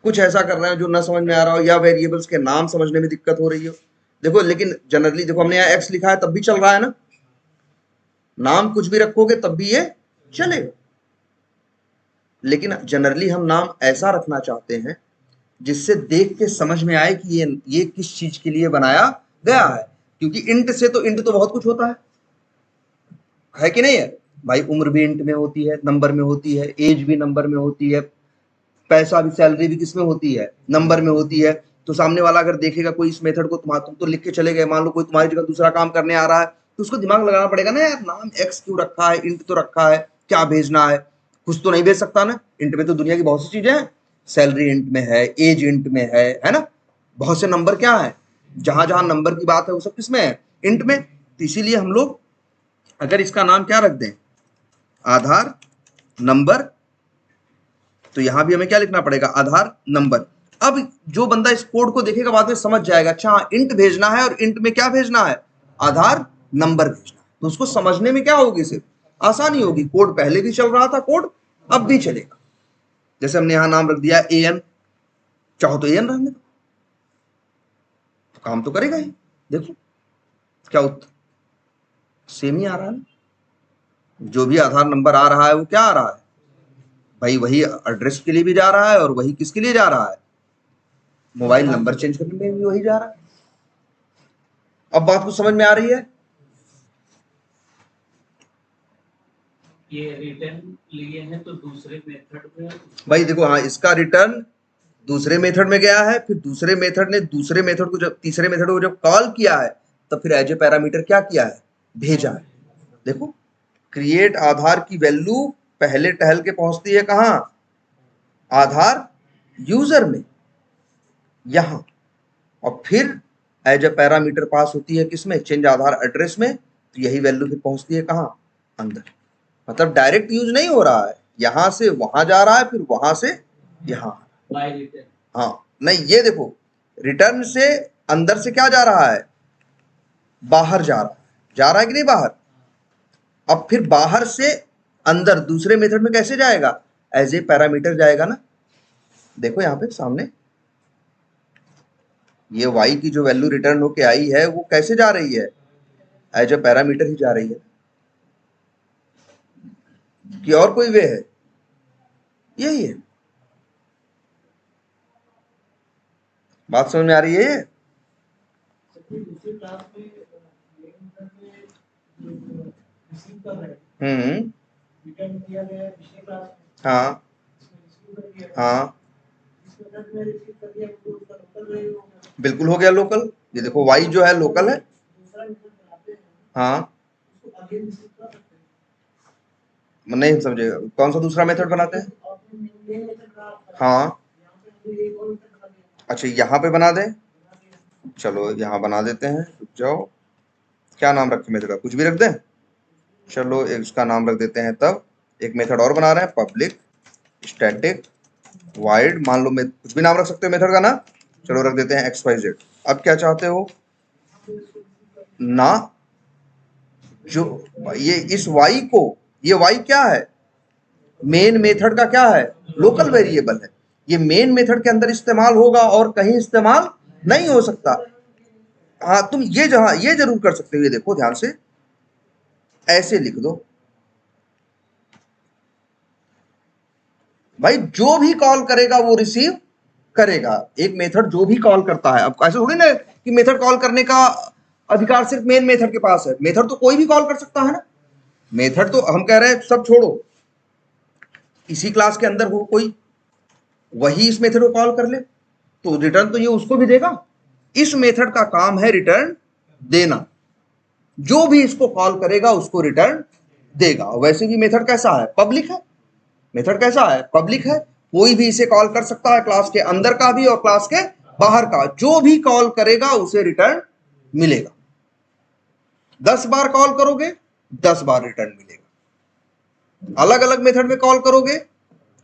कुछ ऐसा कर रहे हैं जो ना समझ में आ रहा हो, या वेरिएबल्स के नाम समझने में दिक्कत हो रही हो। देखो लेकिन जनरली देखो हमने यहाँ एक्स लिखा है तब भी चल रहा है ना, नाम कुछ भी रखोगे तब भी ये चलेगा। लेकिन जनरली हम नाम ऐसा रखना चाहते हैं जिससे देख के समझ में आए कि ये किस चीज के लिए बनाया गया है, क्योंकि इंट से तो इंट तो बहुत कुछ होता है कि नहीं है भाई। उम्र भी इंट में होती है, नंबर में होती है, एज भी नंबर में होती है, पैसा भी, सैलरी भी किस में होती है, नंबर में होती है। तो सामने वाला अगर देखेगा कोई इस मेथड को, तुम तो लिख के चले गए, मान लो कोई तुम्हारी जगह दूसरा काम करने आ रहा है, तो उसको दिमाग लगाना पड़ेगा ना यार, नाम एक्स क्यों रखा है, इंट तो रखा है, क्या भेजना है, कुछ तो नहीं भेज सकता ना। इंट में तो दुनिया की बहुत सी चीजें हैं, सैलरी इंट में है, एज इंट में है ना, बहुत से नंबर क्या है, जहां जहां नंबर की बात है वो सब किसमें है, इंट में। तो इसीलिए हम लोग अगर इसका नाम क्या रख दें, आधार नंबर, तो यहां भी हमें क्या लिखना पड़ेगा, आधार नंबर। अब जो बंदा इस कोड को देखेगा बाद में समझ जाएगा, अच्छा इंट भेजना है और इंट में क्या भेजना है, आधार नंबर भेजना है, तो उसको समझने में क्या होगी, सिर्फ आसानी होगी। कोड पहले भी चल रहा था, कोड अब भी चलेगा। जैसे हमने यहां नाम रख दिया एन, चाहो तो एन रहने दो, तो काम तो करेगा ही। देखो क्या उत्तर सेम ही आ रहा है ना, जो भी आधार नंबर आ रहा है वो क्या आ रहा है भाई, वही एड्रेस के लिए भी जा रहा है और वही किसके लिए जा रहा है, मोबाइल नंबर चेंज करने में भी वही जा रहा है। अब बात को समझ में आ रही है। ये रिटर्न लिए हैं तो दूसरे मेथड में भाई देखो, हाँ इसका रिटर्न दूसरे मेथड में गया है, फिर दूसरे मेथड ने दूसरे मेथड को जब तीसरे मेथड को जब कॉल किया है तब फिर एज ए पैरामीटर क्या किया है, भेजा है। देखो क्रिएट आधार की वैल्यू पहले टहल के पहुंचती है कहां, आधार यूजर में, यहां, और फिर एज ए पैरामीटर पास होती है किसमें, चेंज आधार एड्रेस में, तो यही वैल्यू फिर पहुंचती है कहां, अंदर। मतलब डायरेक्ट यूज नहीं हो रहा है, यहां से वहां जा रहा है, फिर वहां से यहां। हाँ नहीं, ये देखो रिटर्न से अंदर से क्या जा रहा है, बाहर जा रहा है कि नहीं बाहर। अब फिर बाहर से अंदर दूसरे मेथड में कैसे जाएगा, एज ए पैरामीटर जाएगा ना। देखो यहां पे सामने ये y की जो वैल्यू रिटर्न होके आई है वो कैसे जा रही है, एज ए पैरामीटर ही जा रही है, कि और कोई वे है, यही है। बात समझ में आ रही है ये। हाँ हाँ बिल्कुल हो गया लोकल। ये देखो y जो है लोकल है। हाँ नहीं समझेगा, कौन सा दूसरा मेथड बनाते हैं। हाँ अच्छा यहाँ पे बना दें, चलो यहाँ बना देते हैं, रुक जाओ। क्या नाम रखें मेथड का, कुछ भी रख दें, चलो इसका नाम रख देते हैं। तब एक मेथड और बना रहे हैं, पब्लिक स्टैटिक वाइड, मान लो मैं कुछ भी नाम रख सकते हो मेथड का ना, चलो रख देते हैं XYZ। अब क्या चाहते हो ना, जो ये इस y को, ये y क्या है, मेन मेथड का क्या है, लोकल वेरिएबल है, ये मेन मेथड के अंदर इस्तेमाल होगा और कहीं इस्तेमाल नहीं हो सकता। हाँ तुम ये जरूर कर सकते हो, ये देखो ध्यान से, ऐसे लिख दो भाई, जो भी कॉल करेगा वो रिसीव करेगा। एक मेथड जो भी कॉल करता है, अब ऐसे थोड़ी ना कि मेथड कॉल करने का अधिकार सिर्फ मेन मेथड के पास है, मेथड तो कोई भी कॉल कर सकता है ना। मेथड तो हम कह रहे हैं सब छोड़ो, इसी क्लास के अंदर हो कोई, वही इस मेथड को कॉल कर ले तो रिटर्न तो ये उसको भी देगा। इस मेथड का काम है रिटर्न देना, जो भी इसको कॉल करेगा उसको रिटर्न देगा। वैसे भी मेथड कैसा है, पब्लिक है, मेथड कैसा है, पब्लिक है, कोई भी इसे कॉल कर सकता है, क्लास के अंदर का भी और क्लास के बाहर का, जो भी कॉल करेगा उसे रिटर्न मिलेगा। 10 बार कॉल करोगे 10 बार रिटर्न मिलेगा। अलग अलग मेथड में कॉल करोगे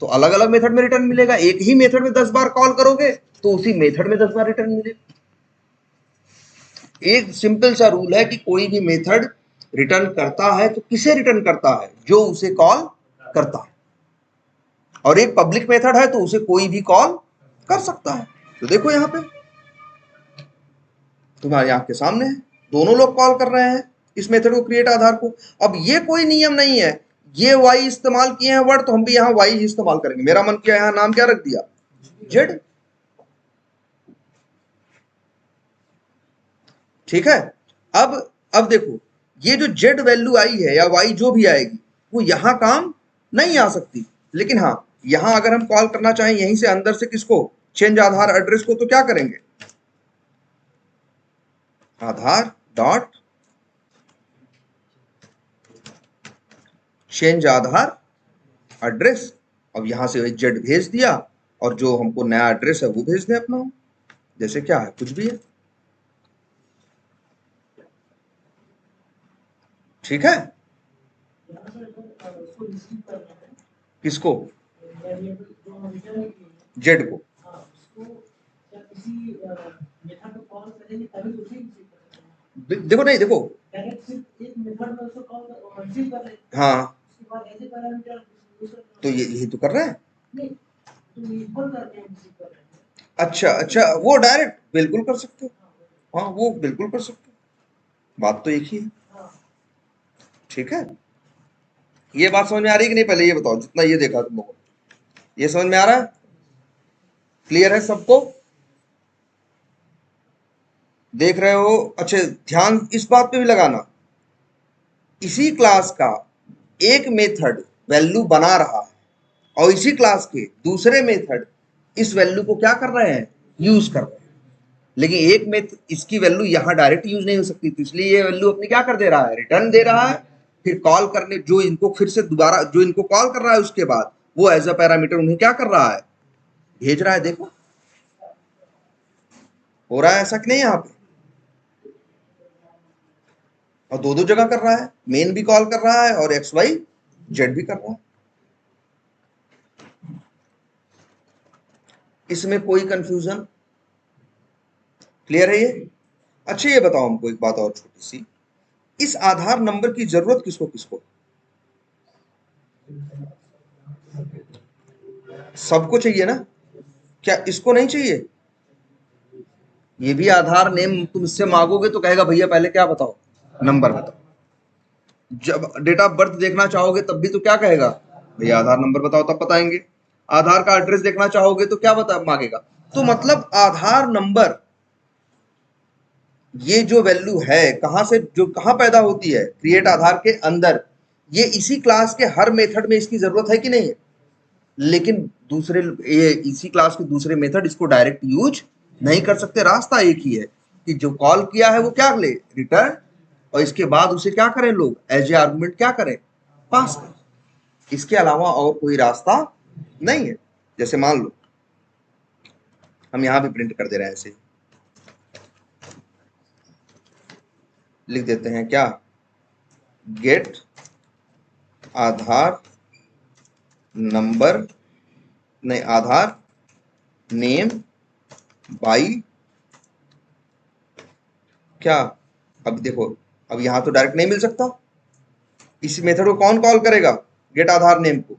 तो अलग अलग मेथड में रिटर्न मिलेगा। एक ही मेथड में 10 बार कॉल करोगे तो उसी मेथड में 10 बार रिटर्न मिलेगा। एक सिंपल सा रूल है कि कोई भी मेथड रिटर्न करता है तो किसे रिटर्न करता है? जो उसे कॉल करता है। और एक पब्लिक मेथड है तो उसे कोई भी कॉल कर सकता है। तो देखो यहां पे तुम्हारी आंख के सामने है, दोनों लोग कॉल कर रहे हैं इस मेथड को क्रिएट आधार को। अब ये कोई नियम नहीं है, ये वाई इस्तेमाल किए हैं वर्ड तो हम भी यहां वाई ही इस्तेमाल करेंगे। मेरा मन किया यहां नाम क्या रख दिया? जेड। ठीक है। अब देखो ये जो जेड वैल्यू आई है या वाई जो भी आएगी वो यहां काम नहीं आ सकती। लेकिन हाँ, यहां अगर हम कॉल करना चाहें यहीं से अंदर से किसको? चेंज आधार एड्रेस को, तो क्या करेंगे? आधार डॉट चेंज आधार एड्रेस। अब यहां से जेड भेज दिया और जो हमको नया एड्रेस है वो भेज दें अपना, जैसे क्या है कुछ भी है। ठीक है। किसको? जेड को। देखो नहीं, देखो हाँ, तो ये यही तो कर रहे हैं। अच्छा अच्छा, वो डायरेक्ट बिल्कुल कर सकते हो। हाँ वो बिल्कुल कर सकते हो, बात तो एक ही है। ठीक है। ये बात समझ में आ रही है कि नहीं? पहले ये बताओ, जितना ये देखा तुम लोगों ने, ये समझ में आ रहा है? क्लियर है सबको? देख रहे हो? अच्छा, ध्यान इस बात पे भी लगाना, इसी क्लास का एक मेथड वैल्यू बना रहा है और इसी क्लास के दूसरे मेथड इस वैल्यू को क्या कर रहे हैं? यूज कर रहे हैं। लेकिन एक मेथड इसकी वैल्यू यहां डायरेक्ट यूज नहीं हो सकती, तो इसलिए ये वैल्यू अपनी क्या कर दे रहा है? रिटर्न दे रहा है। फिर कॉल करने जो इनको फिर से दोबारा जो इनको कॉल कर रहा है उसके बाद वो एज अ पैरामीटर उन्हें क्या कर रहा है? भेज रहा है। देखो हो रहा है ऐसा कि नहीं यहां पे? और दो दो जगह कर रहा है, मेन भी कॉल कर रहा है और एक्स वाई जेड भी कर रहा है। इसमें कोई कंफ्यूजन? क्लियर है ये? अच्छा ये बताओ हमको एक बात और छोटी सी, इस आधार नंबर की जरूरत किसको किसको? सबको चाहिए ना? क्या इसको नहीं चाहिए? ये भी आधार नेम तुम इससे मांगोगे तो कहेगा भैया पहले क्या बताओ? नंबर बताओ। जब डेट ऑफ बर्थ देखना चाहोगे तब भी तो क्या कहेगा? भैया आधार नंबर बताओ, तब बताएंगे। आधार का एड्रेस देखना चाहोगे तो क्या बता मांगेगा? तो मतलब आधार नंबर ये जो वैल्यू है कहां से, जो कहां पैदा होती है? क्रिएट आधार के अंदर। ये इसी क्लास के हर मेथड में इसकी जरूरत है कि नहीं है? लेकिन दूसरे ये इसी क्लास के दूसरे मेथड इसको डायरेक्ट यूज नहीं कर सकते। रास्ता एक ही है कि जो कॉल किया है वो क्या ले? रिटर्न। और इसके बाद उसे क्या करें लोग? एज ए आर्गुमेंट क्या करें? पास करें। इसके अलावा और कोई रास्ता नहीं है। जैसे मान लो हम यहां भी प्रिंट कर दे रहे हैं, ऐसे लिख देते हैं क्या? गेट आधार नंबर, नहीं आधार नेम बाई क्या? अब देखो, अब यहां तो डायरेक्ट नहीं मिल सकता। इस मेथड को कौन कॉल करेगा? गेट आधार नेम को।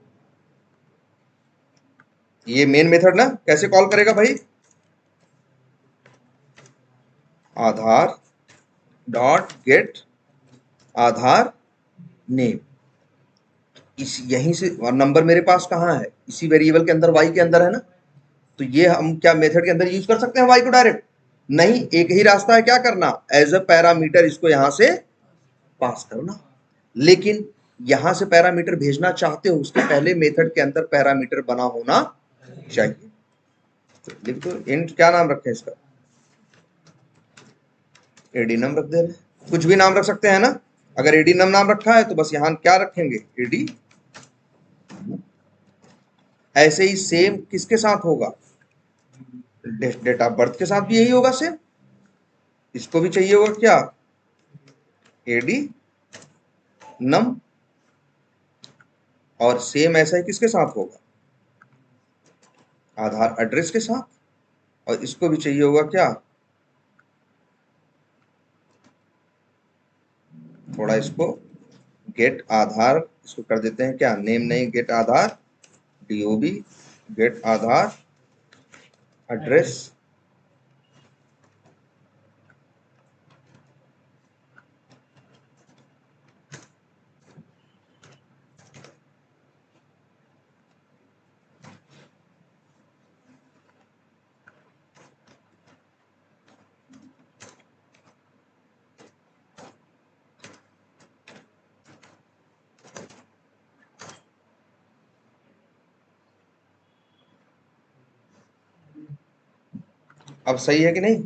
ये मेन मेथड ना, कैसे कॉल करेगा भाई? आधार डॉट गेट आधार नेम। इस यहीं से, और नंबर मेरे पास कहाँ है? इसी वेरिएबल के अंदर, वाई के अंदर है ना। तो ये हम क्या मेथड के अंदर यूज कर सकते हैं वाई को डायरेक्ट? नहीं, एक ही रास्ता है, क्या करना? एज अ पैरामीटर इसको यहां से पास करना। लेकिन यहां से पैरामीटर भेजना चाहते हो उसके पहले मेथड के अंदर पैरामीटर बना होना चाहिए। तो लिख दो इंट, क्या नाम रखें इसका? एडी नम रख दे रहे, कुछ भी नाम रख सकते हैं ना। अगर एडी नम नाम रखा है तो बस यहां क्या रखेंगे? एडी। ऐसे ही सेम किसके साथ होगा? डेट ऑफ बर्थ के साथ भी यही होगा सेम। इसको भी चाहिए होगा क्या? AD num, और सेम ऐसा ही किसके साथ होगा, आधार एड्रेस के साथ, और इसको भी चाहिए होगा क्या, थोड़ा इसको गेट आधार, इसको कर देते हैं क्या, नेम नहीं, गेट आधार, DOB गेट आधार एड्रेस। अब सही है कि नहीं,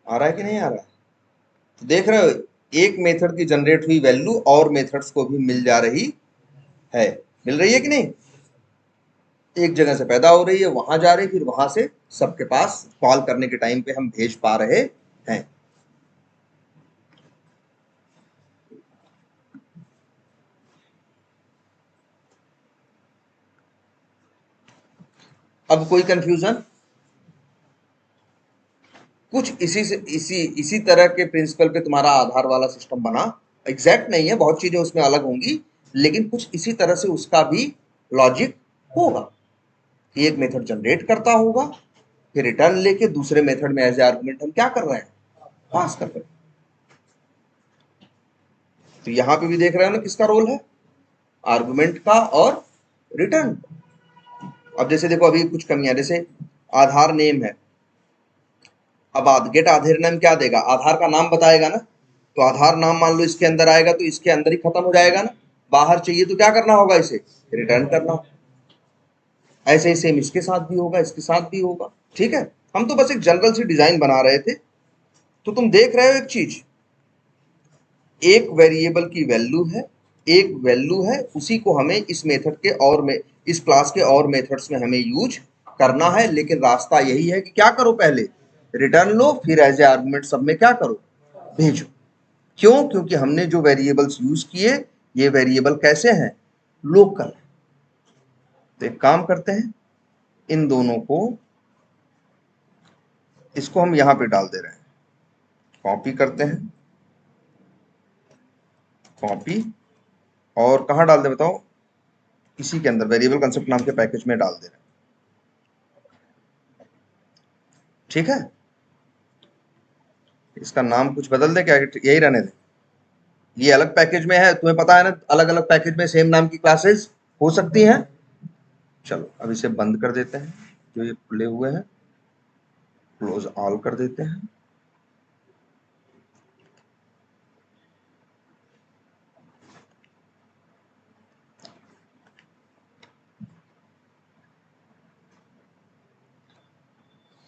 आ रहा है कि नहीं आ रहा है, तो देख रहे हो एक मेथड की जनरेट हुई वैल्यू और मेथड्स को भी मिल जा रही है, मिल रही है कि नहीं, एक जगह से पैदा हो रही है, वहां जा रही, फिर वहां से सबके पास कॉल करने के टाइम पे हम भेज पा रहे हैं। अब कोई कंफ्यूजन, कुछ इसी तरह के प्रिंसिपल पे तुम्हारा आधार वाला सिस्टम बना, एग्जैक्ट नहीं है, बहुत चीजें उसमें अलग होंगी, लेकिन कुछ इसी तरह से उसका भी लॉजिक होगा कि एक मेथड जनरेट करता होगा, फिर रिटर्न लेके दूसरे मेथड में एज ए आर्गुमेंट हम क्या कर रहे हैं, पास कर रहे हैं। तो यहां पे भी देख रहे हो ना किसका रोल है, आर्गुमेंट का और रिटर्न। अब जैसे देखो अभी कुछ कमियां, जैसे आधार नेम है, अब गेट आधार नेम क्या देगा, आधार का नाम बताएगा ना, तो आधार नाम मान लो इसके अंदर आएगा तो इसके अंदर ही खत्म हो जाएगा ना, बाहर चाहिए तो क्या करना होगा, इसे रिटर्न करना होगा। ऐसे ही सेम इसके साथ भी होगा, इसके साथ भी होगा, ठीक है। हम तो बस एक जनरल सी डिजाइन बना रहे थे। तो तुम देख रहे हो एक चीज, एक वेरिएबल की वैल्यू है, एक वैल्यू है, उसी को हमें इस मेथड के और में, इस क्लास के और मेथड्स में हमें यूज करना है, लेकिन रास्ता यही है कि क्या करो, पहले रिटर्न लो, फिर एज ए आर्गुमेंट सब में क्या करो, भेजो। क्यों, क्योंकि हमने जो वेरिएबल्स यूज किए ये वेरिएबल कैसे हैं, लोकल। तो एक काम करते हैं, इन दोनों को, इसको हम यहां पे डाल दे रहे हैं, कॉपी करते हैं, कॉपी, और कहां डाल दे बताओ, इसी के अंदर वेरिएबल कंसेप्ट नाम के पैकेज में डाल दे रहे हैं, ठीक है। इसका नाम कुछ बदल दे क्या, यही रहने दे, ये अलग पैकेज में है, तुम्हें पता है ना अलग अलग पैकेज में सेम नाम की क्लासेस हो सकती हैं। चलो अब इसे बंद कर देते हैं, जो ये खुले हुए हैं क्लोज ऑल कर देते हैं।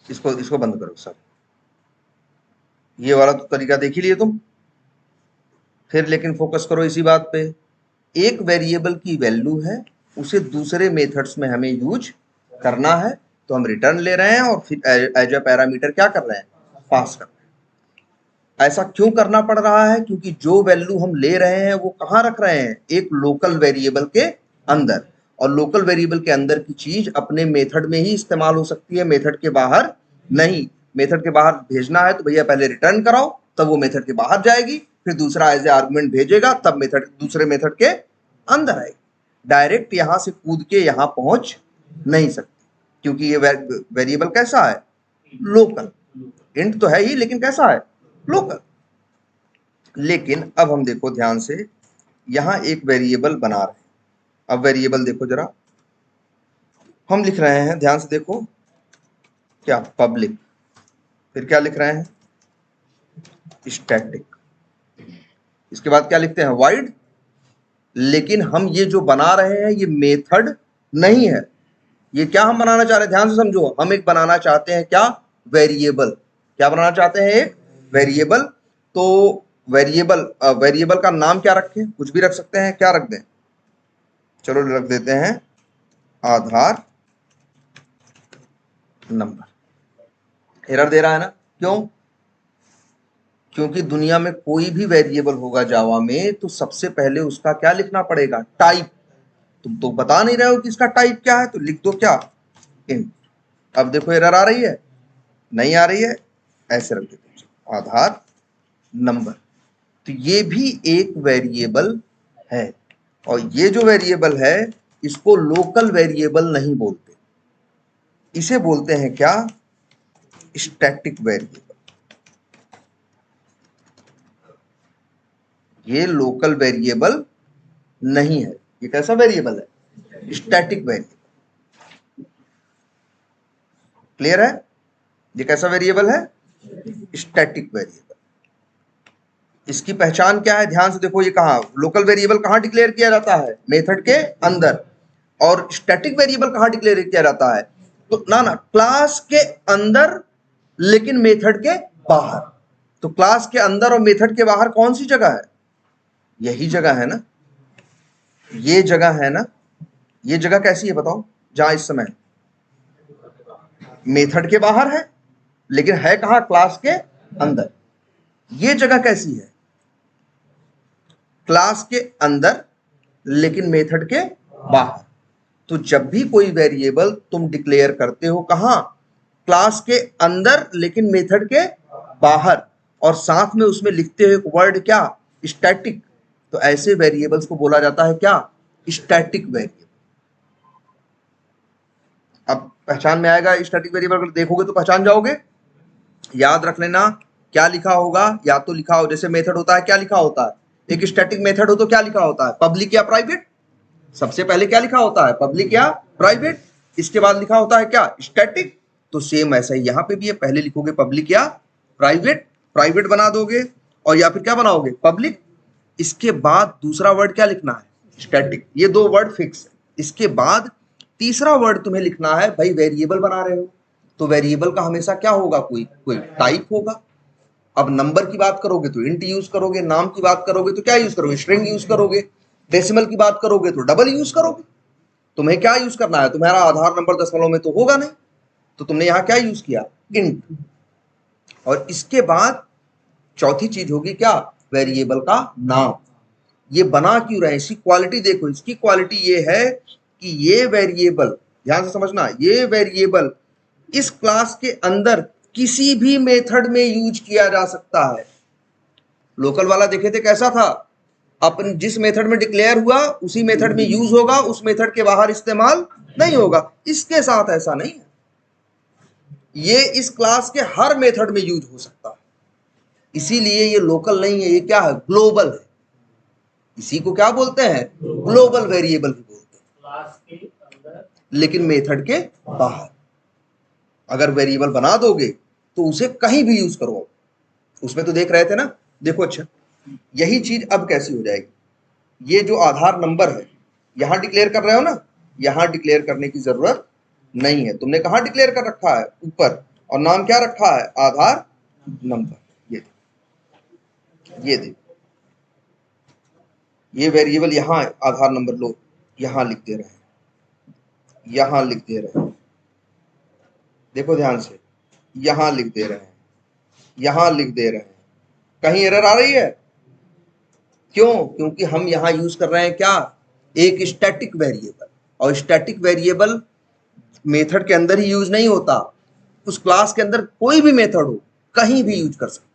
इसको इसको बंद करो सर, ये वाला तो तरीका देख ही लिए तुम, फिर लेकिन फोकस करो इसी बात पे, एक वेरिएबल की वैल्यू है, उसे दूसरे मेथड्स में हमें यूज करना है, तो हम रिटर्न ले रहे हैं और फिर एज अ पैरामीटर क्या कर रहे हैं, पास कर रहे हैं। ऐसा क्यों करना पड़ रहा है, क्योंकि जो वैल्यू हम ले रहे हैं वो कहाँ रख रहे हैं, एक लोकल वेरिएबल के अंदर, और लोकल वेरिएबल के अंदर की चीज अपने मेथड में ही इस्तेमाल हो सकती है, मेथड के बाहर नहीं। मेथड के बाहर भेजना है तो भैया पहले रिटर्न कराओ, तब वो मेथड के बाहर जाएगी, फिर दूसरा एज ए आर्गुमेंट भेजेगा, तब मेथड दूसरे मेथड के अंदर आएगी। डायरेक्ट यहां से कूद के यहां पहुंच नहीं सकती, क्योंकि ये वेरिएबल कैसा है, लोकल। इंट तो है ही, लेकिन कैसा है, लोकल। लेकिन अब हम देखो ध्यान से, यहां एक वेरिएबल बना रहे हैं। अब वेरिएबल देखो जरा, हम लिख रहे हैं, ध्यान से देखो, क्या, पब्लिक, फिर क्या लिख रहे हैं, स्टैटिक, इसके बाद क्या लिखते हैं, वाइड। लेकिन हम ये जो बना रहे हैं ये मेथड नहीं है, ये क्या हम बनाना चाह रहे हैं, ध्यान से समझो, हम एक बनाना चाहते हैं क्या, वेरिएबल। क्या बनाना चाहते हैं, एक वेरिएबल। तो वेरिएबल का नाम क्या रखें, कुछ भी रख सकते हैं, क्या रख दें, चलो रख देते हैं आधार नंबर। एरर दे रहा है ना, क्यों, क्योंकि दुनिया में कोई भी वेरिएबल होगा जावा में तो सबसे पहले उसका क्या लिखना पड़ेगा, टाइप। तुम तो बता नहीं रहे हो कि इसका टाइप क्या है, तो लिख दो क्या, इंट। अब देखो एरर आ रही है, नहीं आ रही है, ऐसे रख देते आधार नंबर। तो ये भी एक वेरिएबल है, और ये जो वेरिएबल है इसको लोकल वेरिएबल नहीं बोलते, इसे बोलते हैं क्या, स्टैटिक वेरिएबल। ये लोकल वेरिएबल नहीं है, ये कैसा वेरिएबल है, स्टैटिक वेरिएबल। क्लियर है, ये कैसा वेरिएबल है, स्टैटिक वेरिएबल। इसकी पहचान क्या है, ध्यान से देखो, ये कहां लोकल वेरिएबल कहां डिक्लेयर किया जाता है, मेथड के अंदर, और स्टैटिक वेरिएबल कहां डिक्लेयर किया जाता है, तो ना क्लास के अंदर लेकिन मेथड के बाहर। तो क्लास के अंदर और मेथड के बाहर कौन सी जगह है, यही जगह है ना, ये जगह है ना। ये जगह कैसी है बताओ, जहां इस समय मेथड के बाहर है लेकिन है कहां, क्लास के अंदर। ये जगह कैसी है, क्लास के अंदर लेकिन मेथड के बाहर। तो जब भी कोई वेरिएबल तुम डिक्लेयर करते हो कहां, क्लास के अंदर लेकिन मेथड के बाहर, और साथ में उसमें लिखते हो एक वर्ड क्या, स्टैटिक, तो ऐसे वेरिएबल्स को बोला जाता है क्या, स्टैटिक वेरिएबल। अब पहचान में आएगा, स्टैटिक वेरिएबल अगर देखोगे तो पहचान जाओगे। याद रख लेना क्या लिखा होगा, या तो लिखा हो जैसे मेथड होता है क्या लिखा होता है, एक स्टैटिक मेथड हो तो क्या लिखा होता है, पब्लिक या प्राइवेट। सबसे पहले क्या लिखा होता है, पब्लिक या प्राइवेट, इसके बाद लिखा होता है क्या, स्टैटिक। तो सेम ऐसा ही यहाँ पे भी है, पहले लिखोगे पब्लिक या प्राइवेट, प्राइवेट बना दोगे, और या फिर क्या बनाओगे, पब्लिक। इसके बाद दूसरा वर्ड क्या लिखना है, स्टैटिक। ये दो वर्ड फिक्स है। इसके बाद तीसरा वर्ड तुम्हें लिखना है, भाई वेरिएबल बना रहे हो तो वेरिएबल का हमेशा क्या होगा, कोई कोई टाइप होगा। अब नंबर की बात करोगे तो इंट यूज करोगे, नाम की बात करोगे तो क्या यूज करोगे, स्ट्रिंग यूज करोगे, डेसिमल की बात करोगे तो डबल यूज करोगे। तुम्हें क्या यूज करना है, तुम्हारा आधार नंबर दशमलव में तो होगा नहीं, तो तुमने यहां क्या यूज किया, इंट। और इसके बाद चौथी चीज होगी क्या, वेरिएबल का नाम। ये बना क्यों रहे, इसकी क्वालिटी देखो, इसकी क्वालिटी ये है कि ये वेरिएबल, ध्यान से समझना, ये वेरिएबल इस क्लास के अंदर किसी भी मेथड में यूज किया जा सकता है। लोकल वाला देखे थे कैसा था, अपन जिस मेथड में डिक्लेयर हुआ उसी मेथड में यूज होगा, उस मेथड के बाहर इस्तेमाल नहीं होगा। इसके साथ ऐसा नहीं है, ये इस क्लास के हर मेथड में यूज हो सकता है, इसीलिए ये लोकल नहीं है, ये क्या है, ग्लोबल है। इसी को क्या बोलते हैं, ग्लोबल वेरिएबल भी बोलते हैं, क्लास के अंदर लेकिन मेथड के बाहर। अगर वेरिएबल बना दोगे तो उसे कहीं भी यूज करो। उसमें तो देख रहे थे ना, देखो अच्छा यही चीज अब कैसी हो जाएगी, ये जो आधार नंबर है यहां डिक्लेयर कर रहे हो ना, यहां डिक्लेयर करने की जरूरत नहीं है। तुमने कहां डिक्लेयर कर रखा है, ऊपर, और नाम क्या रखा है, आधार नंबर। ये देखो ये वेरिएबल यहां आधार नंबर लो, यहां लिख दे रहे हैं, यहां लिख दे रहे हैं, देखो ध्यान से, यहां लिख दे रहे हैं, यहां लिख दे रहे हैं। कहीं एरर आ रही है, क्यों, क्योंकि हम यहां यूज कर रहे हैं क्या, एक स्टैटिक वेरिएबल, और स्टैटिक वेरिएबल मेथड के अंदर ही यूज नहीं होता, उस क्लास के अंदर कोई भी मेथड हो कहीं भी यूज कर सकते।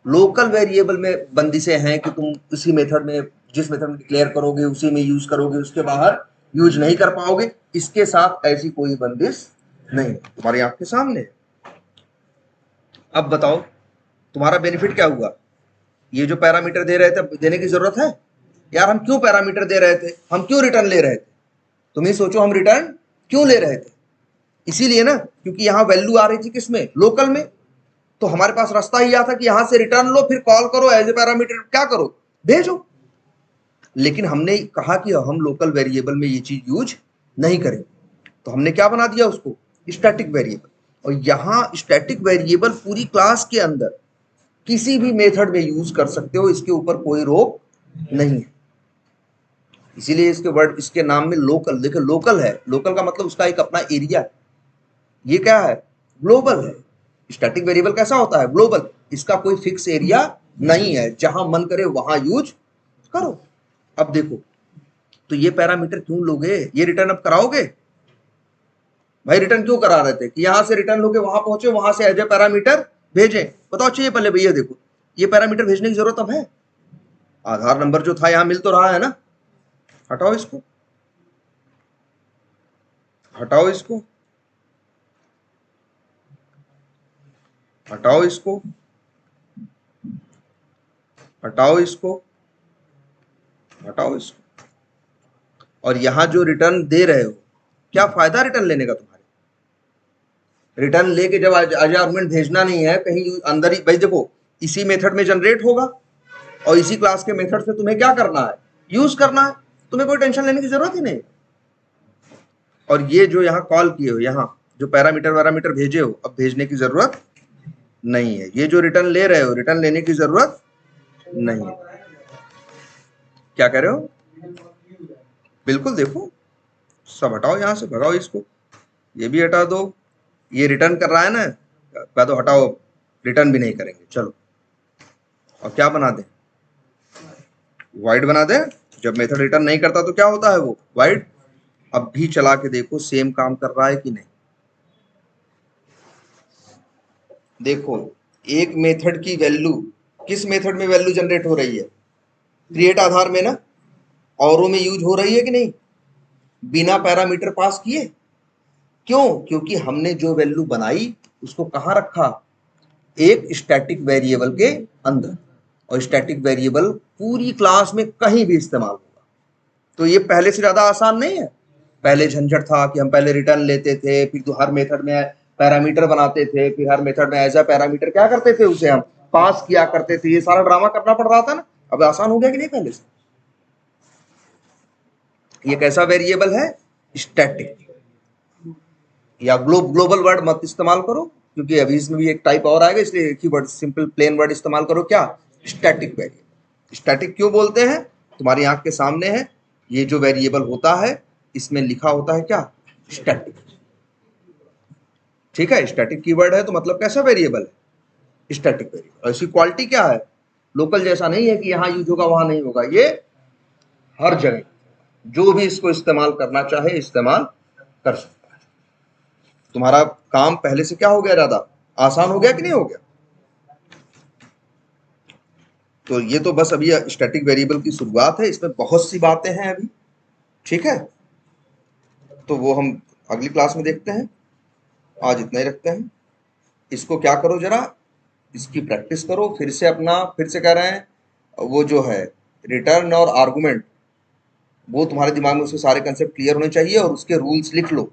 लोकल वेरिएबल में बंदिशें हैं कि तुम उसी मेथड में, जिस मेथड में डिक्लेयर करोगे उसी में यूज करोगे, उसके बाहर यूज नहीं कर पाओगे। इसके साथ ऐसी कोई बंदिश नहीं, तुम्हारी आंख के सामने है। अब बताओ तुम्हारा बेनिफिट क्या हुआ, ये जो पैरामीटर दे रहे थे देने की जरूरत है यार, हम क्यों पैरामीटर दे रहे थे, हम क्यों रिटर्न ले रहे थे, तुम ही सोचो, हम रिटर्न क्यों ले रहे थे, इसीलिए ना, क्योंकि यहां वैल्यू आ रही थी किसमें, लोकल में। तो हमारे पास रास्ता ही यह था कि यहां से रिटर्न लो, फिर कॉल करो, एज ए पैरामीटर क्या करो, भेजो। लेकिन हमने कहा कि हम लोकल वेरिएबल में ये चीज यूज नहीं करेंगे, तो हमने क्या बना दिया उसको, स्टैटिक वेरिएबल। और यहां स्टैटिक वेरिएबल पूरी क्लास के अंदर किसी भी मेथड में यूज कर सकते हो, इसके ऊपर कोई रोक नहीं है। इसीलिए इसके वर्ड, इसके नाम में लोकल, देखो लोकल है, लोकल का मतलब उसका एक अपना एरिया है। ये क्या है, ग्लोबल है। स्टैटिक वेरिएबल कैसा होता है, ग्लोबल। इसका कोई फिक्स एरिया नहीं है, जहां मन करे वहां यूज करो। अब देखो, तो ये पैरामीटर क्यों लोगे, ये रिटर्न अब कराओगे भाई? रिटर्न क्यों करा रहे थे कि यहां से रिटर्न लोगे, वहां पहुंचे, वहां से एज ए पैरामीटर भेजे? बताओ चाहिए पहले भैया? देखो ये पैरामीटर भेजने की जरूरत अब है? आधार नंबर जो था यहां मिल तो रहा है ना? हटाओ इसको, हटाओ इसको, हटाओ इसको, हटाओ इसको, हटाओ इसको। और यहां जो रिटर्न दे रहे हो, क्या फायदा रिटर्न लेने का तुम्हारे? रिटर्न लेके जब आज आर्गुमेंट भेजना नहीं है कहीं अंदर ही, भाई देखो इसी मेथड में जनरेट होगा और इसी क्लास के मेथड से तुम्हें क्या करना है, यूज करना है। तुम्हें कोई टेंशन लेने की जरूरत ही नहीं। और ये जो यहाँ कॉल किए हो, यहाँ जो पैरामीटर भेजे हो, अब भेजने की जरूरत नहीं है। ये जो रिटर्न ले रहे हो, रिटर्न लेने की जरूरत नहीं है। क्या कह रहे हो? बिल्कुल, देखो सब हटाओ, यहां से भगाओ इसको, ये भी हटा दो। ये रिटर्न कर रहा है ना, कह दो हटाओ, रिटर्न भी नहीं करेंगे। चलो, और क्या बना दें? वाइड बना दें। जब मेथड रिटर्न नहीं करता तो क्या होता है? वो वाइड। अब भी चला के देखो सेम काम कर रहा है कि नहीं। देखो, एक मेथड की वैल्यू, किस मेथड में वैल्यू जनरेट हो रही है? क्रिएट आधार में ना, औरों में यूज हो रही है कि नहीं, बिना पैरामीटर पास किए? क्यों? क्योंकि हमने जो वैल्यू बनाई उसको कहां रखा? एक स्टैटिक वेरिएबल के अंदर। और स्टैटिक वेरिएबल पूरी क्लास में कहीं भी इस्तेमाल होगा। तो ये पहले से ज्यादा आसान नहीं है। पहले झंझट था कि हम पहले रिटर्न लेते थे, फिर तो हर मेथड में पैरामीटर बनाते थे, फिर हर मेथड में एज अ पैरामीटर क्या करते थे, उसे हम पास किया करते थे। ये सारा ड्रामा करना पड़ रहा था ना। अब आसान हो गया कि नहीं पहले से? ये कैसा वेरिएबल है? स्टैटिक। या ग्लोबल वर्ड मत इस्तेमाल करो, क्योंकि अभी इसमें भी एक टाइप और आएगा, इसलिए एक ही वर्ड, सिंपल प्लेन वर्ड इस्तेमाल करो। क्या? Static variable. स्टैटिक क्यों बोलते हैं? तुम्हारी आंख के सामने है, ये जो वेरिएबल होता है इसमें लिखा होता है क्या? स्टैटिक। ठीक है, स्टैटिक कीवर्ड है तो मतलब कैसा वेरिएबल है? Static variable. और इसकी क्वालिटी क्या है? लोकल जैसा नहीं है कि यहां यूज होगा वहां नहीं होगा, ये हर जगह जो भी इसको इस्तेमाल करना चाहे इस्तेमाल कर सकता है। तुम्हारा काम पहले से क्या हो गया, ज्यादा आसान हो गया कि नहीं हो गया? तो ये तो बस अभी स्टैटिक वेरिएबल की शुरुआत है, इसमें बहुत सी बातें हैं अभी। ठीक है, तो वो हम अगली क्लास में देखते हैं। आज इतना ही रखते हैं। इसको क्या करो, जरा इसकी प्रैक्टिस करो फिर से। अपना फिर से कह रहे हैं, वो जो है रिटर्न और आर्गुमेंट, वो तुम्हारे दिमाग में उसके सारे कंसेप्ट क्लियर होने चाहिए। और उसके रूल्स लिख लो,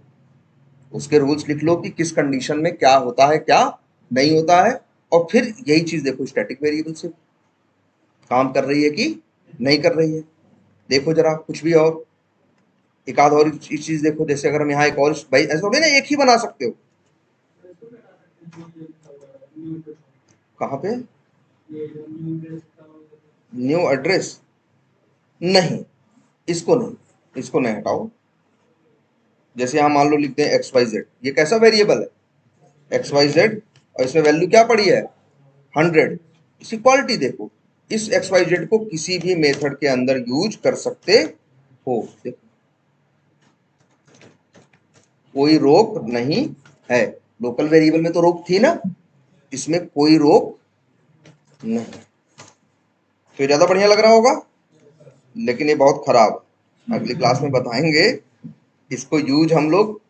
उसके रूल्स लिख लो कि किस कंडीशन में क्या होता है, क्या नहीं होता है। और फिर यही चीज देखो, स्टैटिक वेरिएबल से काम कर रही है कि नहीं कर रही है। देखो जरा कुछ भी और एक आध और चीज देखो। जैसे अगर हम यहाँ एक और, भाई ऐसा थोड़ी ना एक ही बना सकते हो। कहाँ पे? न्यू एड्रेस नहीं, इसको नहीं, इसको नहीं हटाओ। जैसे यहाँ मान लो लिखते हैं XYZ, ये कैसा वेरिएबल है? XYZ। और इसमें वैल्यू क्या पड़ी है? 100। इसकी क्वालिटी देखो, इस XYZ को किसी भी मेथड के अंदर यूज कर सकते हो। देखो, कोई रोक नहीं है। लोकल वेरिएबल में तो रोक थी ना, इसमें कोई रोक नहीं। तो ज्यादा बढ़िया लग रहा होगा, लेकिन ये बहुत खराब है। अगली क्लास में बताएंगे इसको यूज। हम लोग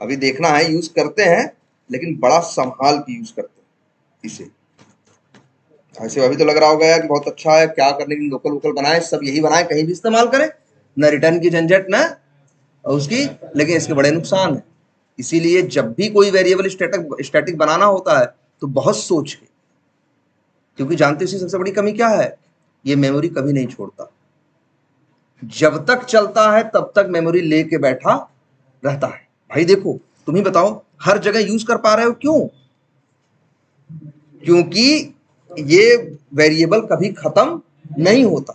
अभी देखना है, यूज करते हैं लेकिन बड़ा संभाल के यूज करते हैं इसे। ऐसे अभी तो लग रहा होगा यार कि बहुत अच्छा है, क्या करने के लिए लोकल वोकल बनाए, सब यही बनाए, कहीं भी इस्तेमाल करें, न रिटर्न की झंझट न उसकी। लेकिन इसके बड़े नुकसान है। इसीलिए जब भी कोई वेरिएबल स्टैटिक बनाना होता है तो बहुत सोच के, क्योंकि जानते हो सबसे बड़ी कमी क्या है? ये मेमोरी कभी नहीं छोड़ता। जब तक चलता है तब तक मेमोरी लेके बैठा रहता है। भाई देखो, तुम ही बताओ, हर जगह यूज कर पा रहे हो, क्यों? क्योंकि ये वेरिएबल कभी खत्म नहीं होता,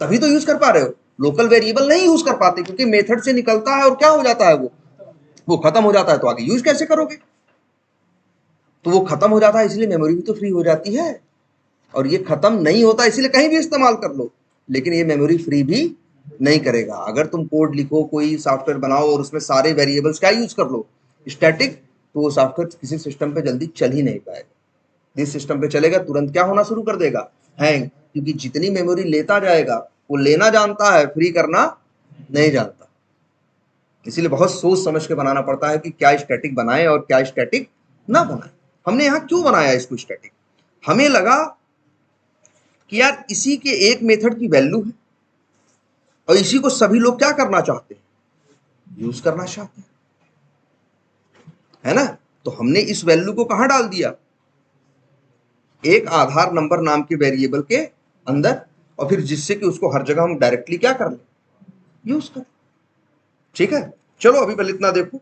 तभी तो यूज कर पा रहे हो। लोकल वेरिएबल नहीं यूज कर पाते, क्योंकि मेथड से निकलता है और क्या हो जाता है, वो खत्म हो जाता है। तो आगे यूज कैसे करोगे? तो वो खत्म हो जाता है, इसलिए मेमोरी भी तो फ्री हो जाती है। और ये खत्म नहीं होता, इसलिए कहीं भी इस्तेमाल कर लो, लेकिन ये मेमोरी फ्री भी नहीं करेगा। अगर तुम कोड लिखो, कोई सॉफ्टवेयर बनाओ और उसमें सारे वेरिएबल्स क्या यूज कर लो, स्टैटिक, तो वो सॉफ्टवेयर किसी सिस्टम पे जल्दी चल ही नहीं पाएगा। जिस सिस्टम पे चलेगा तुरंत क्या होना शुरू कर देगा, हैंग, क्योंकि जितनी मेमोरी लेता जाएगा वो लेना जानता है, फ्री करना नहीं जानता। इसीलिए बहुत सोच समझ के बनाना पड़ता है कि क्या स्टैटिक बनाएं और क्या स्टैटिक ना बनाएं। हमने यहाँ क्यों बनाया इसको स्टैटिक, हमें लगा कि यार इसी के एक मेथड की वैल्यू है और इसी को सभी लोग क्या करना चाहते हैं, यूज करना चाहते हैं, है ना। तो हमने इस वैल्यू को कहां डाल दिया, एक आधार नंबर नाम के वेरिएबल के अंदर, और फिर जिससे कि उसको हर जगह हम डायरेक्टली क्या कर लें, यूज करें। ठीक है, चलो अभी पहले इतना देखो।